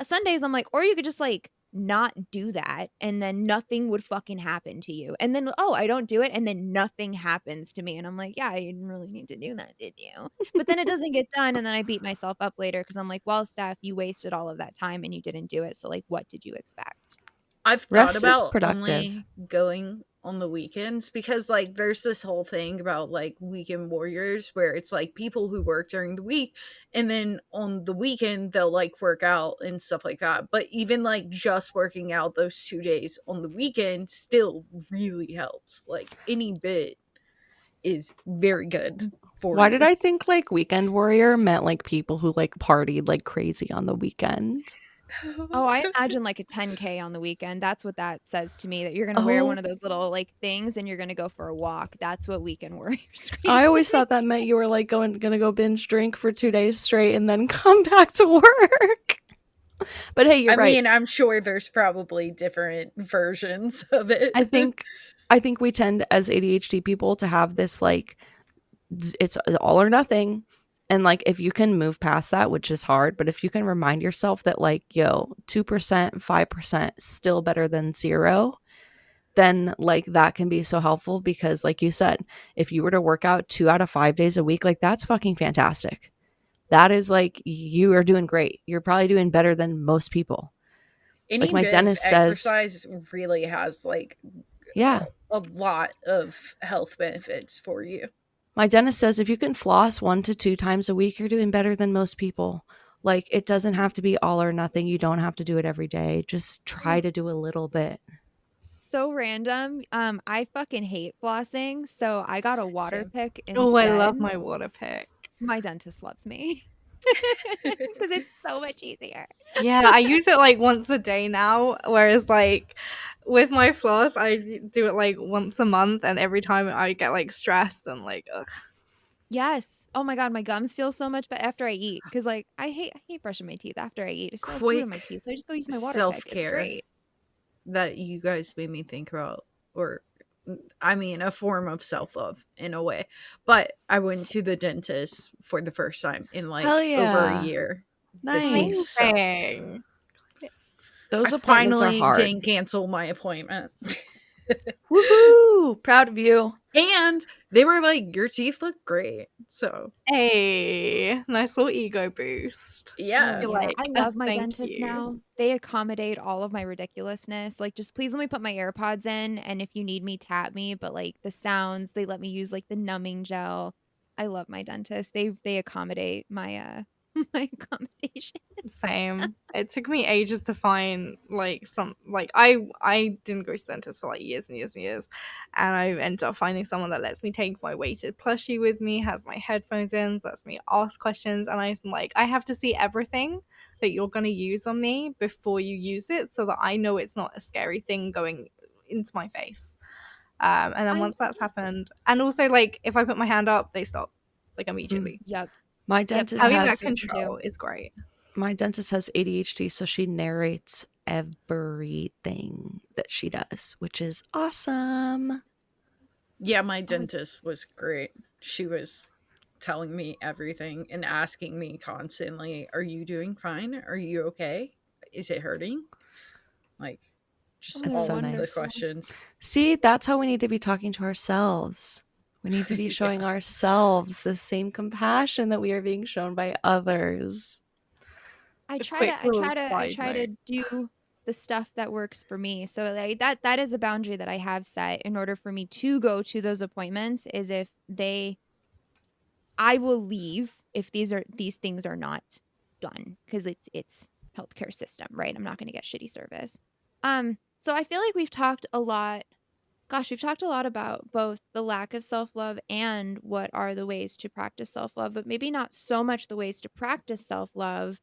Sundays, I'm like, or you could just, like, not do that, and then nothing would fucking happen to you. And then, oh, I don't do it, and then nothing happens to me. And I'm like, yeah, you didn't really need to do that, did you? But then it doesn't get done. And then I beat myself up later because I'm like, well, Steph, you wasted all of that time and you didn't do it. So, like, what did you expect? I've thought Rest is about productive. only going on the weekends because like there's this whole thing about like weekend warriors where it's like people who work during the week and then on the weekend they'll like work out and stuff like that. But even like just working out those 2 days on the weekend still really helps. Like any bit is very good for Why did you. I think like weekend warrior meant like people who like partied like crazy on the weekend? Oh, I imagine like a 10K on the weekend. That's what that says to me, that you're gonna wear one Oh, of those little like things and you're gonna go for a walk. That's what weekend warrior I screams to always me. thought that meant you were like gonna go binge drink for 2 days straight and then come back to work. But hey, you're I right. mean, I'm sure there's probably different versions of it. I think I think we tend as ADHD people to have this like it's all or nothing. And like if you can move past that, which is hard, but if you can remind yourself that like, yo, 2%, 5% still better than 0, then like that can be so helpful because like you said, if you were to work out 2 out of 5 days a week, like that's fucking fantastic. That is like you are doing great. You're probably doing better than most people. Like Any my bit of dentist says, exercise really has like yeah, a lot of health benefits for you. my dentist says if you can floss 1 to 2 times a week, you're doing better than most people. Like it doesn't have to be all or nothing. You don't have to do it every day. Just try to do a little bit. So random. I fucking hate flossing, so I got a water Same. pick Oh, I instead. love my water pick. My dentist loves me because it's so much easier. Yeah, I use it like once a day now, whereas like with my floss, I do it like once a month, and every time I get like stressed and like, ugh. Yes. Oh my god, my gums feel so much better after I eat because like I hate brushing my teeth after I eat. I still have food in my Quick teeth, so I just go use my water pick. It's self-care great. that you guys made me think about, or I mean, a form of self-love in a way. But I went to the dentist for the first time in Hell like over a yeah. year this week. Nice. So Amazing. I Those appointments are finally hard. didn't cancel my appointment. Woohoo! Proud of you. And they were like, your teeth look great. So Hey, nice little ego boost. Oh yeah. You're yeah, I like, love my thank dentist you. now. They accommodate all of my ridiculousness. Like, just please let me put my AirPods in, and if you need me, tap me. But like the sounds, they let me use like the numbing gel. I love my dentist. They accommodate my my accommodations. Same. It took me ages to find like some like I didn't go to the dentist for like years and years and years, and I ended up finding someone that lets me take my weighted plushie with me, has my headphones in, lets me ask questions, and I'm like, I have to see everything that you're gonna use on me before you use it, so that I know it's not a scary thing going into my face. And then I once that's happened, and also like if I put my hand up, they stop like Mm. immediately. yep My yep. dentist I'm Having that that has person too. control is great. my dentist has ADHD, so she narrates everything that she does, which is awesome. Yeah, my Oh, dentist was great. She was telling me everything and asking me constantly, are you doing fine? Are you okay? Is it hurting? Like, just It's oh, so all of the nice. wonderful. questions. See, that's how we need to be talking to ourselves. We need to be showing Yeah. ourselves the same compassion that we are being shown by others. I A try quick to I little try to I side try note. to do the stuff that works for me. So like that is a boundary that I have set in order for me to go to those appointments is if they I will leave if these things are not done because it's healthcare system, right? I'm not going to get shitty service. So I feel like we've talked a lot about both the lack of self-love and what are the ways to practice self-love, but maybe not so much the ways to practice self-love.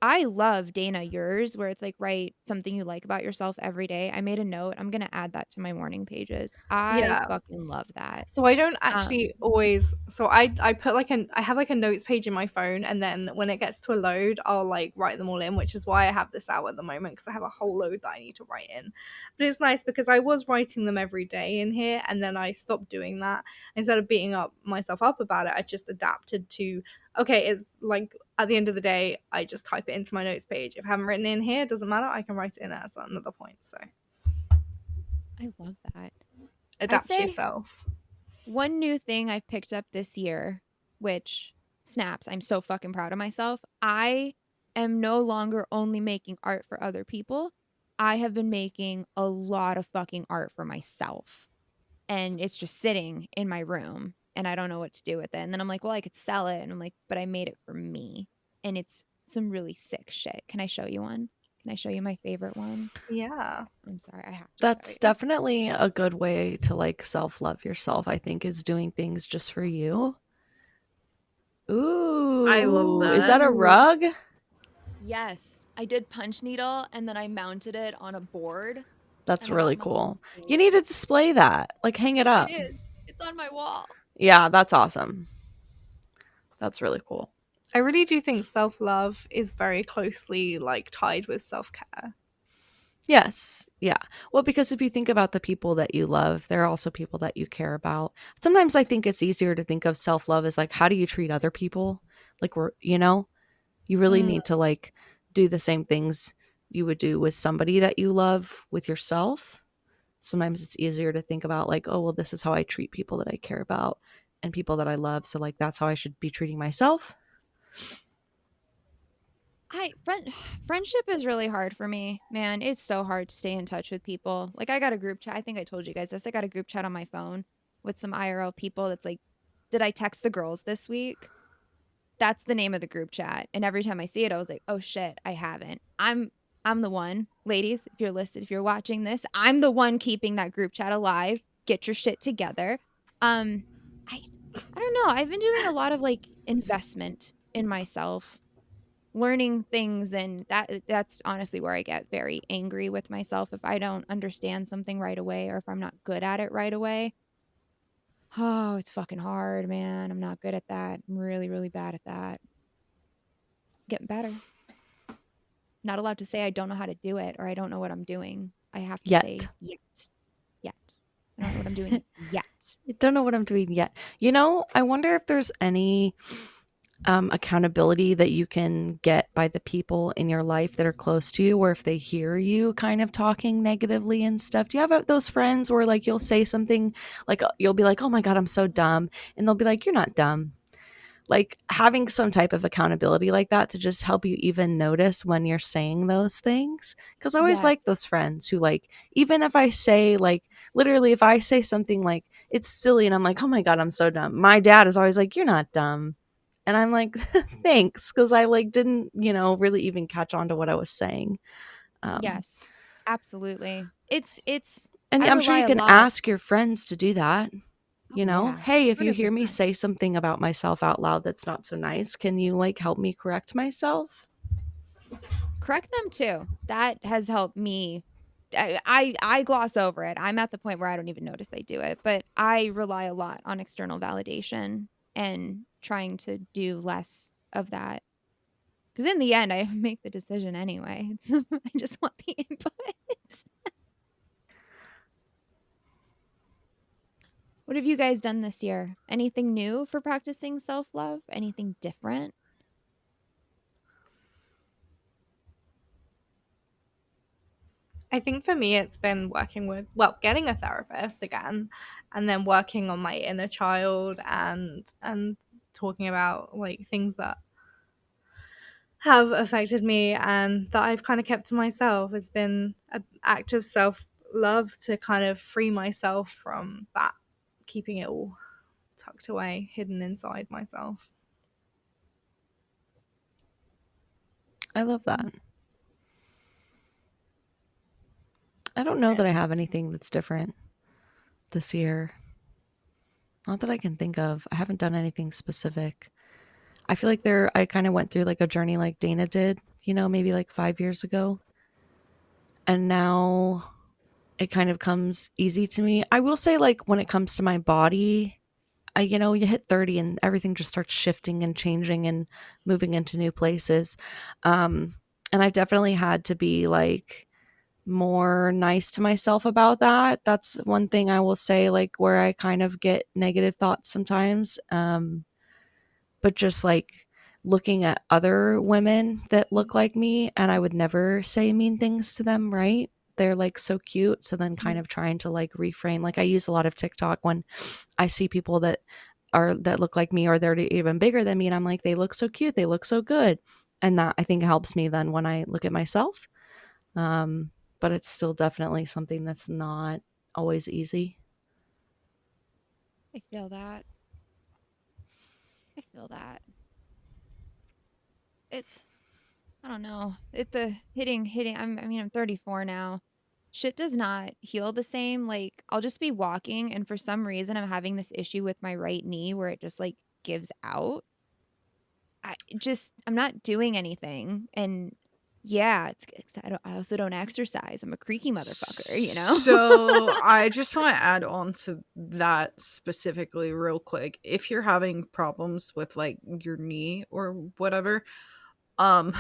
I love Dana yours where it's like write something you like about yourself every day. I made a note. I'm gonna add that to my morning pages. I Yeah. fucking love that. So I don't Um, actually always. So I put like I have like a notes page in my phone, and then when it gets to a load, I'll like write them all in, which is why I have this out at the moment because I have a whole load that I need to write in. But it's nice because I was writing them every day in here, and then I stopped doing that. Instead of beating up myself up about it, I just adapted to okay, it's like at the end of the day, I just type it into my notes page. If I haven't written it in here, it doesn't matter. I can write it in at another point. So I love that. I'd adapt to say yourself. one new thing I've picked up this year, which snaps, I'm so fucking proud of myself. I am no longer only making art for other people. I have been making a lot of fucking art for myself. And it's just sitting in my room and I don't know what to do with it. And then I'm like, well, I could sell it. And I'm like, but I made it for me. And it's some really sick shit. Can I show you one? Can I show you my favorite one? Yeah. I'm sorry, I have to That's show you. definitely a good way to like self-love yourself, I think, is doing things just for you. Ooh. I love Is that that. a rug? Yes, I did punch needle and then I mounted it on a board. That's And I got really my little cool. sleeve. You need to display that. Like hang it up. It is. It's on my wall. Yeah, that's awesome. That's really cool. I really do think self-love is very closely like tied with self-care. Yes. Yeah. Well, because if you think about the people that you love, there are also people that you care about. Sometimes I think it's easier to think of self-love as like, how do you treat other people? Like you really need to like do the same things you would do with somebody that you love with yourself. Sometimes it's easier to think about like, oh, well, this is how I treat people that I care about and people that I love. So like, that's how I should be treating myself. Friendship is really hard for me, man. It's so hard to stay in touch with people. Like I got a group chat. I think I told you guys this. I got a group chat on my phone with some IRL people that's like, did I text the girls this week? That's the name of the group chat. And every time I see it, I was like, oh shit, I haven't. I'm the one. Ladies, if you're listed, if you're watching this, I'm the one keeping that group chat alive. Get your shit together. I don't know. I've been doing a lot of like investment in myself, learning things, and that's honestly where I get very angry with myself if I don't understand something right away or if I'm not good at it right away. Oh, it's fucking hard, man. I'm not good at that. I'm really, really bad at that. Getting better. Not allowed to say I don't know how to do it or I don't know what I'm doing. I have to say Yet. yet. Yet. I don't know what I'm doing yet. I don't know what I'm doing yet. I wonder if there's any accountability that you can get by the people in your life that are close to you, or if they hear you kind of talking negatively and stuff. Do you have those friends where like you'll say something like you'll be like, oh my God, I'm so dumb. And they'll be like, you're not dumb. Like having some type of accountability like that to just help you even notice when you're saying those things. Cause I always Yes. like those friends who like, even if I say like, literally, if I say something like it's silly and I'm like, oh my God, I'm so dumb. My dad is always like, you're not dumb. And I'm like, thanks. Cause I like didn't, really even catch on to what I was saying. Yes. Absolutely. It's And I I'm sure rely you a can lot. ask your friends to do that. Oh yeah. Hey, if you hear me 100%. say something about myself out loud that's not so nice, can you like help me correct myself? Correct them too. That has helped me. I gloss over it. I'm at the point where I don't even notice they do it, but I rely a lot on external validation and trying to do less of that. Because in the end, I make the decision anyway. I just want the input. What have you guys done this year? Anything new for practicing self love? Anything different? I think for me, it's been getting a therapist again, and then working on my inner child and talking about like things that have affected me and that I've kind of kept to myself. It's been an act of self love to kind of free myself from that, keeping it all tucked away, hidden inside myself. I love that. I don't know that I have anything that's different this year. Not that I can think of. I haven't done anything specific. I feel like I kind of went through like a journey like Dana did, maybe like 5 years ago. And now it kind of comes easy to me. I will say, like, when it comes to my body, you hit 30 and everything just starts shifting and changing and moving into new places. And I definitely had to be like more nice to myself about that. That's one thing I will say, like, where I kind of get negative thoughts sometimes. But just like looking at other women that look like me, and I would never say mean things to them, right? They're like so cute. So then kind of trying to like reframe. Like I use a lot of TikTok when I see people that look like me, or they're even bigger than me, and I'm like, they look so cute, they look so good. And that I think helps me then when I look at myself. But it's still definitely something that's not always easy. I feel that. I feel that. It's I don't know. The hitting. I mean, I'm 34 now. Shit does not heal the same. Like, I'll just be walking, and for some reason, I'm having this issue with my right knee where it just like gives out. I'm not doing anything, and yeah, I also don't exercise. I'm a creaky motherfucker, you know. So I just want to add on to that specifically real quick. If you're having problems with like your knee or whatever, um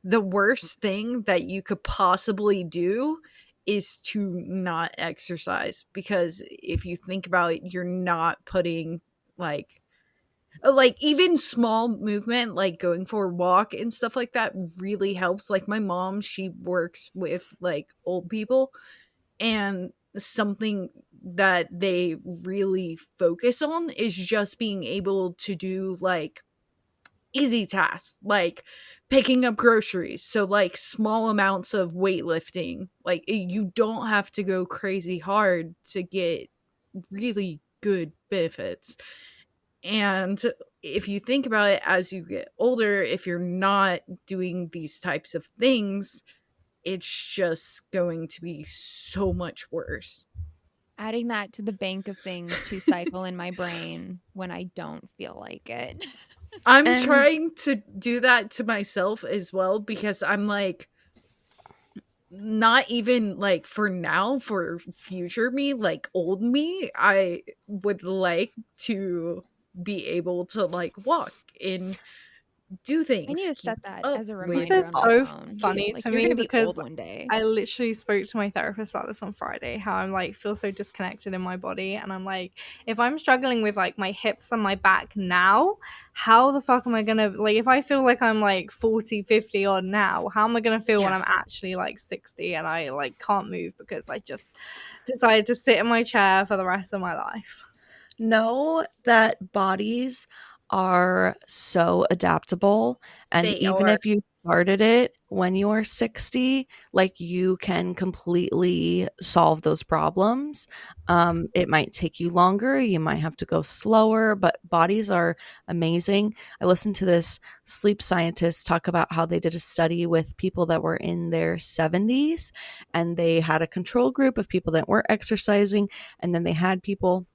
the worst thing that you could possibly do is to not exercise, because if you think about it, you're not putting like even small movement like going for a walk and stuff like that really helps. Like my mom, she works with like old people, and something that they really focus on is just being able to do like easy tasks, like picking up groceries. So like small amounts of weightlifting. Like you don't have to go crazy hard to get really good benefits. And if you think about it, as you get older, if you're not doing these types of things, it's just going to be so much worse. Adding that to the bank of things to cycle in my brain when I don't feel like it. I'm And trying to do that to myself as well, because I'm like, not even like for now, for future me, like old me, I would like to be able to like walk and do I need things, to keep set that up as a with This reminder is on my so phone. funny Like, to you're me gonna be because old one day. I literally spoke to my therapist about this on Friday, how I'm like feel so disconnected in my body. And I'm like, if I'm struggling with like my hips and my back now, how the fuck am I gonna like if I feel like I'm like 40, 50 odd now, how am I gonna feel when yeah. I'm actually like 60 and I like can't move because I just decided to sit in my chair for the rest of my life? know that bodies are so adaptable. And They even are. if you started it when you are 60, like you can completely solve those problems. It might take you longer, you might have to go slower, but bodies are amazing. I listened to this sleep scientist talk about how they did a study with people that were in their 70s, and they had a control group of people that weren't exercising, and then they had people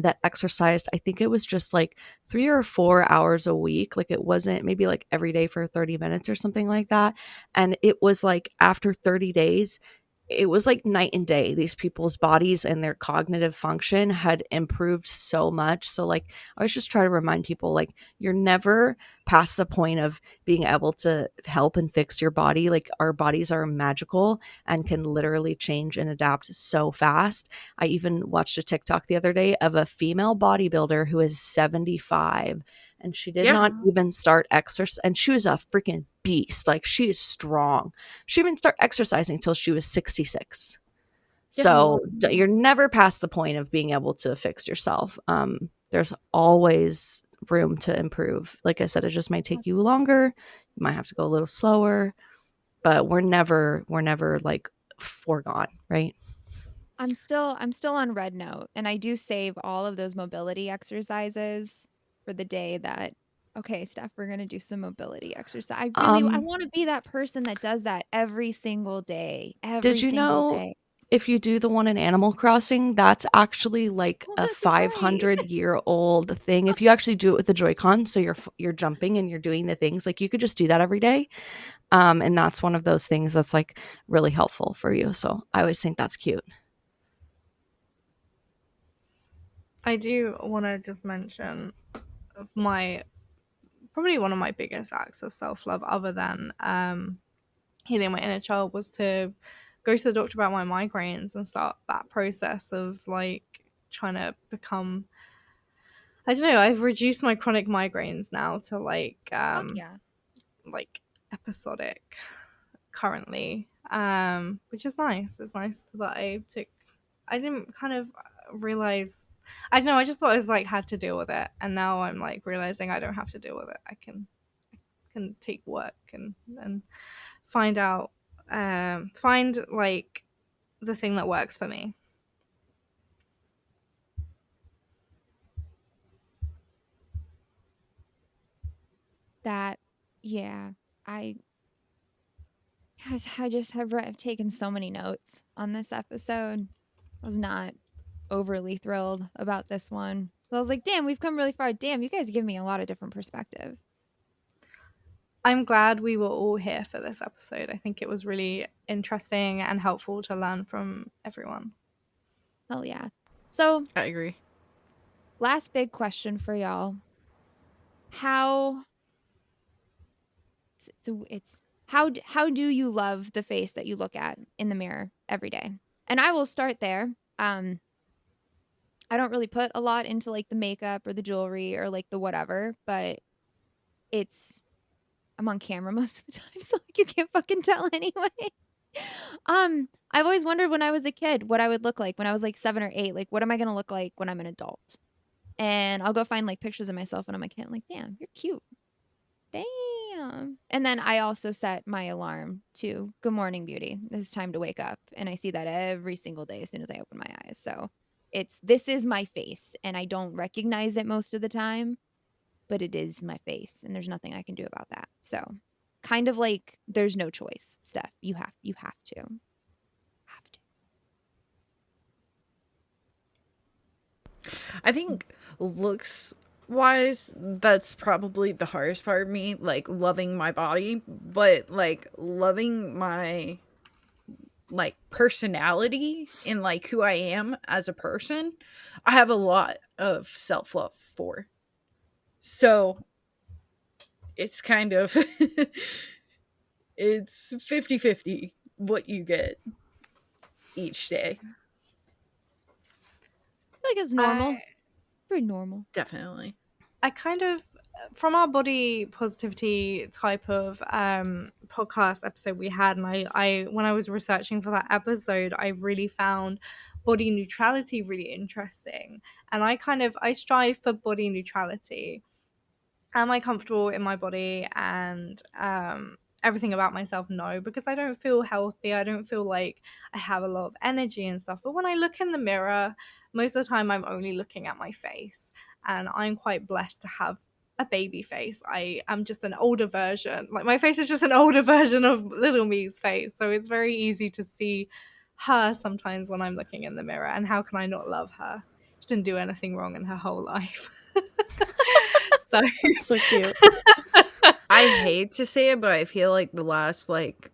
that exercised. I think it was just like 3 or 4 hours a week. Like it wasn't maybe like every day for 30 minutes or something like that. And it was like after 30 days, it was like night and day. These people's bodies and their cognitive function had improved so much. So, like, I was just trying to remind people, like, you're never past the point of being able to help and fix your body. Like, our bodies are magical and can literally change and adapt so fast. I even watched a TikTok the other day of a female bodybuilder who is 75, and she did Yeah. not even start exercise, and she was a freaking beast. Like, she is strong. She didn't start exercising until she was 66. Yeah. So you're never past the point of being able to fix yourself. There's always room to improve. Like I said, it just might take you longer. You might have to go a little slower, but we're never like foregone, right? I'm still on red note, and I do save all of those mobility exercises for the day that, okay, Steph, we're gonna do some mobility exercise. I Um, want to be that person that does that every single day, did every you single know day. if you do the one in Animal Crossing, that's actually like Oh, a that's right. 500-year-old thing. If you actually do it with the Joy-Con, so you're jumping and you're doing the things, like you could just do that every day. And that's one of those things that's like really helpful for you. So I always think that's cute. I do want to just mention my probably one of my biggest acts of self-love other than healing my inner child was to go to the doctor about my migraines and start that process of like trying to become I don't know, I've reduced my chronic migraines now to Fuck yeah. like episodic currently, which is nice. It's nice that I didn't kind of realize, I don't know, I just thought I was like had to deal with it, and now I'm like realizing I don't have to deal with it. I can take work and find out, find like the thing that works for me. That, yeah, I, I just have I've taken so many notes on this episode. I was not overly thrilled about this one. So I was like, damn, we've come really far. Damn, you guys give me a lot of different perspective. I'm glad we were all here for this episode. I think it was really interesting and helpful to learn from everyone. Hell yeah. So, I agree. last big question for y'all. How it's how do you love the face that you look at in the mirror every day? And I will start there. I don't really put a lot into like the makeup or the jewelry or like the whatever, but it's I'm on camera most of the time, so like you can't fucking tell anyway. I've always wondered when I was a kid what I would look like when I was like 7 or 8. Like, what am I gonna look like when I'm an adult? And I'll go find like pictures of myself when I'm a kid. I'm like, damn, you're cute. Damn. And then I also set my alarm to good morning, beauty. It's time to wake up. And I see that every single day as soon as I open my eyes. So this is my face, and I don't recognize it most of the time, but it is my face, and there's nothing I can do about that. So kind of like there's no choice, Steph. You have to. Have to. I think looks wise, that's probably the hardest part of me, like loving my body, but like loving my like personality and like who I am as a person, I have a lot of self-love for. So it's kind of it's 50-50 what you get each day. I feel like it's normal. I Pretty normal. Definitely. I kind of, from our body positivity type of podcast episode we had, and I when I was researching for that episode, I really found body neutrality really interesting, and I strive for body neutrality. Am I comfortable in my body and everything about myself? No, because I don't feel healthy. I don't feel like I have a lot of energy and stuff. But when I look in the mirror, most of the time I'm only looking at my face, and I'm quite blessed to have a baby face. I am just an older version. Like, my face is just an older version of little me's face, so it's very easy to see her sometimes when I'm looking in the mirror. And how can I not love her? She didn't do anything wrong in her whole life. So So cute. I hate to say it, but I feel like the last like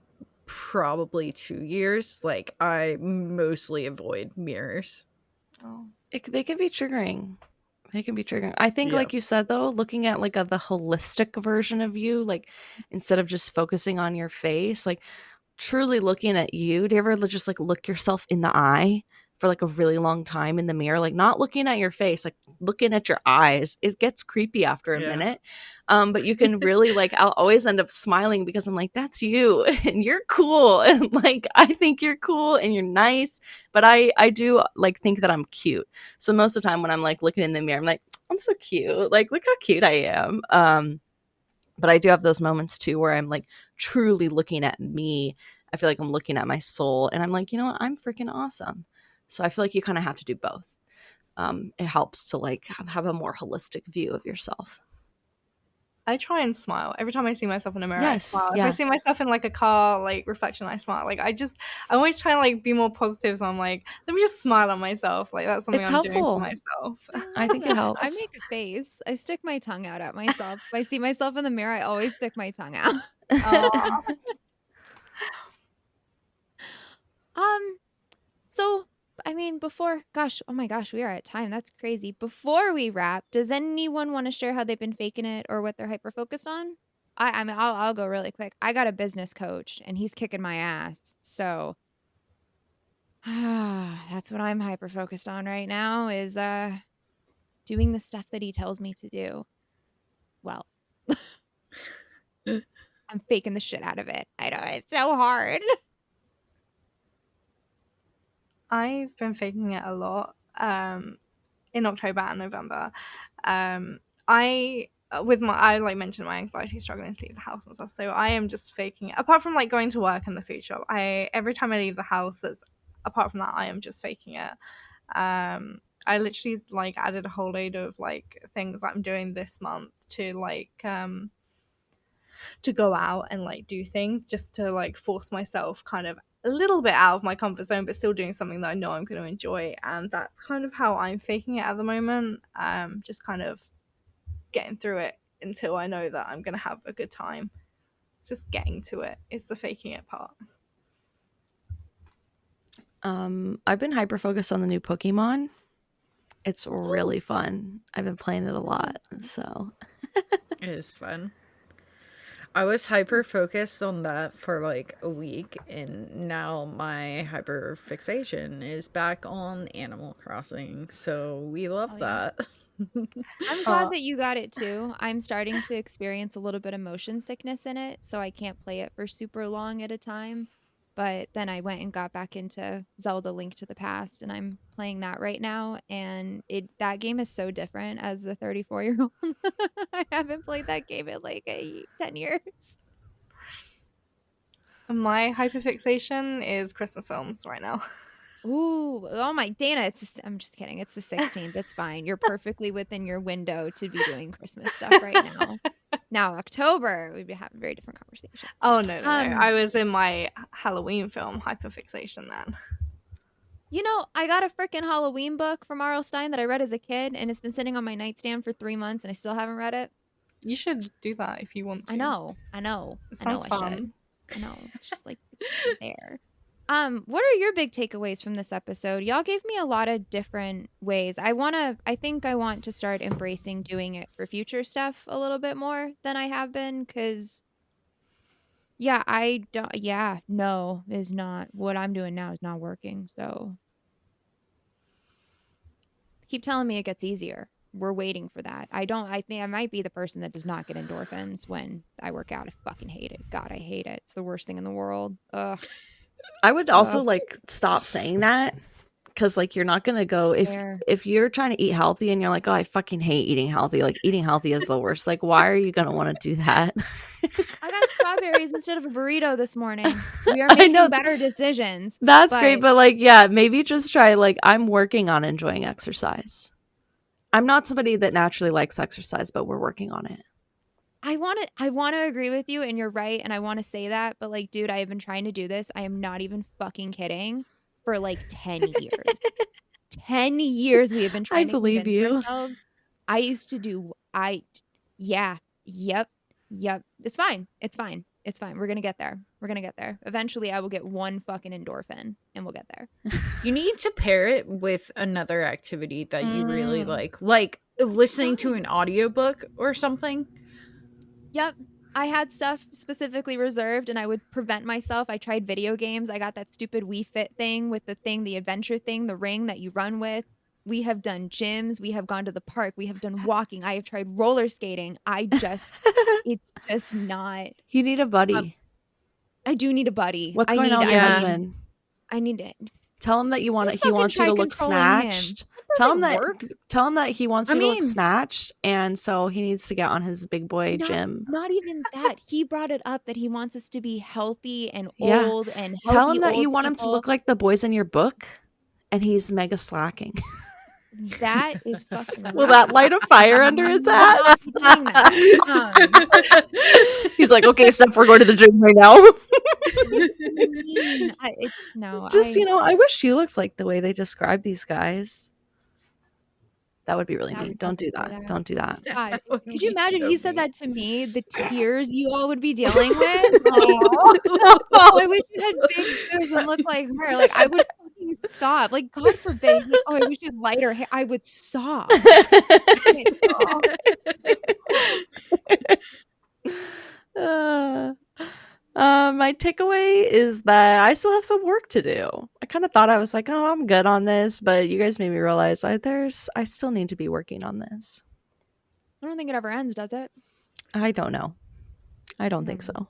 probably 2 years, like I mostly avoid mirrors. oh. They can be triggering. They can be triggering. I think, Yeah. like you said, though, looking at like the holistic version of you, like instead of just focusing on your face, like truly looking at you. Do you ever just like look yourself in the eye for like a really long time in the mirror? Like, not looking at your face, like looking at your eyes. It gets creepy after a Yeah. minute. But you can really like, I'll always end up smiling because I'm like, that's you and you're cool. And like, I think you're cool and you're nice. But I do like think that I'm cute. So most of the time when I'm like looking in the mirror, I'm like, I'm so cute. Like, look how cute I am. But I do have those moments too where I'm like truly looking at me. I feel like I'm looking at my soul, and I'm like, you know what? I'm freaking awesome. So I feel like you kind of have to do both. It helps to like have a more holistic view of yourself. I try and smile every time I see myself in a mirror. I Yes, smile. If I yeah. see myself in like a car like reflection, I smile. Like, I always try and like be more positive. So I'm like, let me just smile at myself. Like, that's something It's I'm doing for helpful. myself. I think it I helps. make a face. I stick my tongue out at myself. If I see myself in the mirror, I always stick my tongue out. Aw. So I mean, oh my gosh, we are at time. That's crazy. Before we wrap, does anyone want to share how they've been faking it or what they're hyper focused on? I mean, I'll go really quick. I got a business coach, and he's kicking my ass. So that's what I'm hyper focused on right now. Is doing the stuff that he tells me to do. Well, I'm faking the shit out of it. I know, it's so hard. I've been faking it a lot in October and November. I like mentioned my anxiety struggling to leave the house and stuff, so I am just faking it. Apart from like going to work in the food shop, every time I leave the house, that's apart from that, I am just faking it. I literally like added a whole load of like things that I'm doing this month to like to go out and like do things just to like force myself kind of a little bit out of my comfort zone, but still doing something that I know I'm going to enjoy. And that's kind of how I'm faking it at the moment. Just kind of getting through it until I know that I'm going to have a good time. Just getting to it is the faking it part. I've been hyper focused on the new Pokemon. It's really fun. I've been playing it a lot, so It is fun. I was hyper focused on that for like a week, and now my hyper fixation is back on Animal Crossing. So we love that. I'm glad that you got it too. I'm starting to experience a little bit of motion sickness in it, so I can't play it for super long at a time. But then I went and got back into Zelda Link to the Past, and I'm playing that right now. And that game is so different as the 34-year-old. I haven't played that game in like 10 years. My hyperfixation is Christmas films right now. Ooh, oh my, Dana, I'm just kidding. It's the 16th. It's fine. You're perfectly within your window to be doing Christmas stuff right now. Now, October, we'd be having a very different conversation. Oh, no. I was in my Halloween film hyperfixation then. You know, I got a freaking Halloween book from R.L. Stine that I read as a kid, and it's been sitting on my nightstand for 3 months, and I still haven't read it. You should do that if you want to. I know. It sounds fun. I know. It's just like it's there. What are your big takeaways from this episode? Y'all gave me a lot of different ways. I think I want to start embracing doing it for future stuff a little bit more than I have been, because no is not what I'm doing now is not working. So keep telling me it gets easier. We're waiting for that. I think I might be the person that does not get endorphins when I work out. I fucking hate it. God, I hate it. It's the worst thing in the world. Ugh. I would also like stop saying that, because like you're not gonna go if you're trying to eat healthy and you're like, oh, I fucking hate eating healthy. Like eating healthy is the worst. Like, why are you gonna want to do that? I got strawberries instead of a burrito this morning. We are making better decisions. That's great, but like, yeah, maybe just try. Like, I'm working on enjoying exercise. I'm not somebody that naturally likes exercise, but we're working on it. I want to agree with you, and you're right, and I want to say that, but like, dude, I have been trying to do this. I am not even fucking kidding, for like 10 years. 10 years we have been trying to convince ourselves. I used to do yep. It's fine. We're gonna get there. Eventually I will get one fucking endorphin and we'll get there. You need to pair it with another activity that you really like listening to an audiobook or something. Yep. I had stuff specifically reserved, and I would prevent myself. I tried video games. I got that stupid Wii Fit thing with the adventure thing, the ring that you run with. We have done gyms. We have gone to the park. We have done walking. I have tried roller skating. It's just not. You need a buddy. I do need a buddy. What's going on with your husband? I need it. Tell him that he wants you to look snatched. Tell him that he wants you to look snatched, and so he needs to get on his big boy gym. Not even that. He brought it up that he wants us to be healthy and old and healthy. Tell him that you want him to look like the boys in your book, and he's mega slacking. That is fucking. Will that light a fire under his ass? He's like, okay, Steph, we're going to the gym right now. I wish you looked like the way they describe these guys. That would be really neat. Don't do that. Don't do that. God, could you imagine he said that to me? The tears you all would be dealing with. I wish you had big boobs and looked like her. Like, I would fucking sob. Like, God forbid. Like, I wish you had lighter hair. I would sob. My takeaway is that I still have some work to do. I kind of thought I was like, "Oh, I'm good on this," but you guys made me realize I still need to be working on this. I don't think it ever ends, does it? I don't know. I don't think Hmm. so.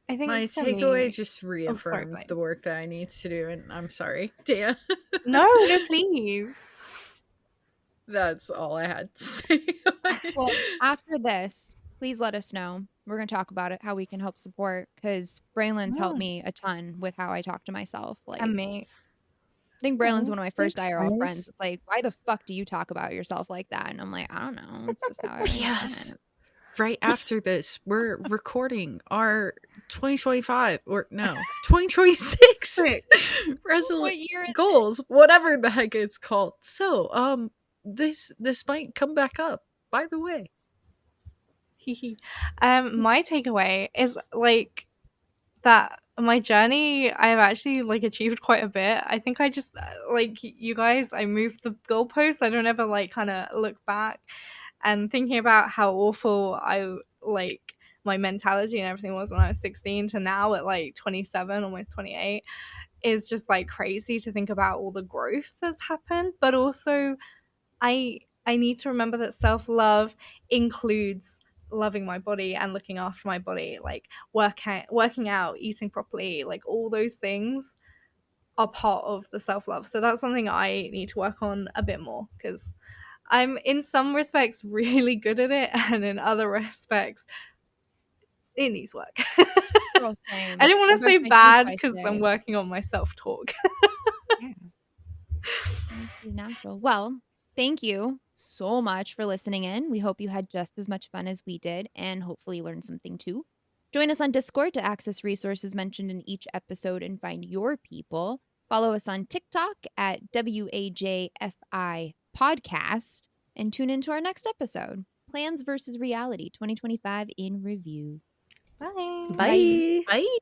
I My think for takeaway me, just oh, sorry, reaffirmed Blaine. the work that I need to do, and I'm sorry, Dana. No, no, please. That's all I had to say. Well, after this, please let us know. We're going to talk about it, how we can help support, because Braylon's helped Mm, me a ton with how I talk to myself. Like, and me. I think Braylon's Oh, one of my first thanks, IRL friends. guys. It's like, why the fuck do you talk about yourself like that? And I'm like, I don't know. It's just how I was Yes. it. Right after this, we're recording our 2025 or no 2026 Sick. What year is it? goals, whatever the heck it's called. So, this might come back up. By the way, My takeaway is like that my journey I've actually like achieved quite a bit. I think I just like you guys, I moved the goalposts. I don't ever like kind of look back and thinking about how awful I like my mentality and everything was when I was 16 to now at like 27, almost 28 is just like crazy to think about all the growth that's happened, but also I need to remember that self-love includes loving my body and looking after my body, like working out, eating properly, like all those things are part of the self-love. So that's something I need to work on a bit more because I'm in some respects really good at it and in other respects it needs work. Girl, I same. didn't I want to brush say my teeth bad twice because a I'm day. working on my self-talk. Yeah. This is natural. Well, thank you so much for listening in. We hope you had just as much fun as we did and hopefully learned something too. Join us on Discord to access resources mentioned in each episode and find your people. Follow us on TikTok at WAJFI Podcast and tune into our next episode Plans versus Reality 2025 in Review. Bye. Bye. Bye. bye.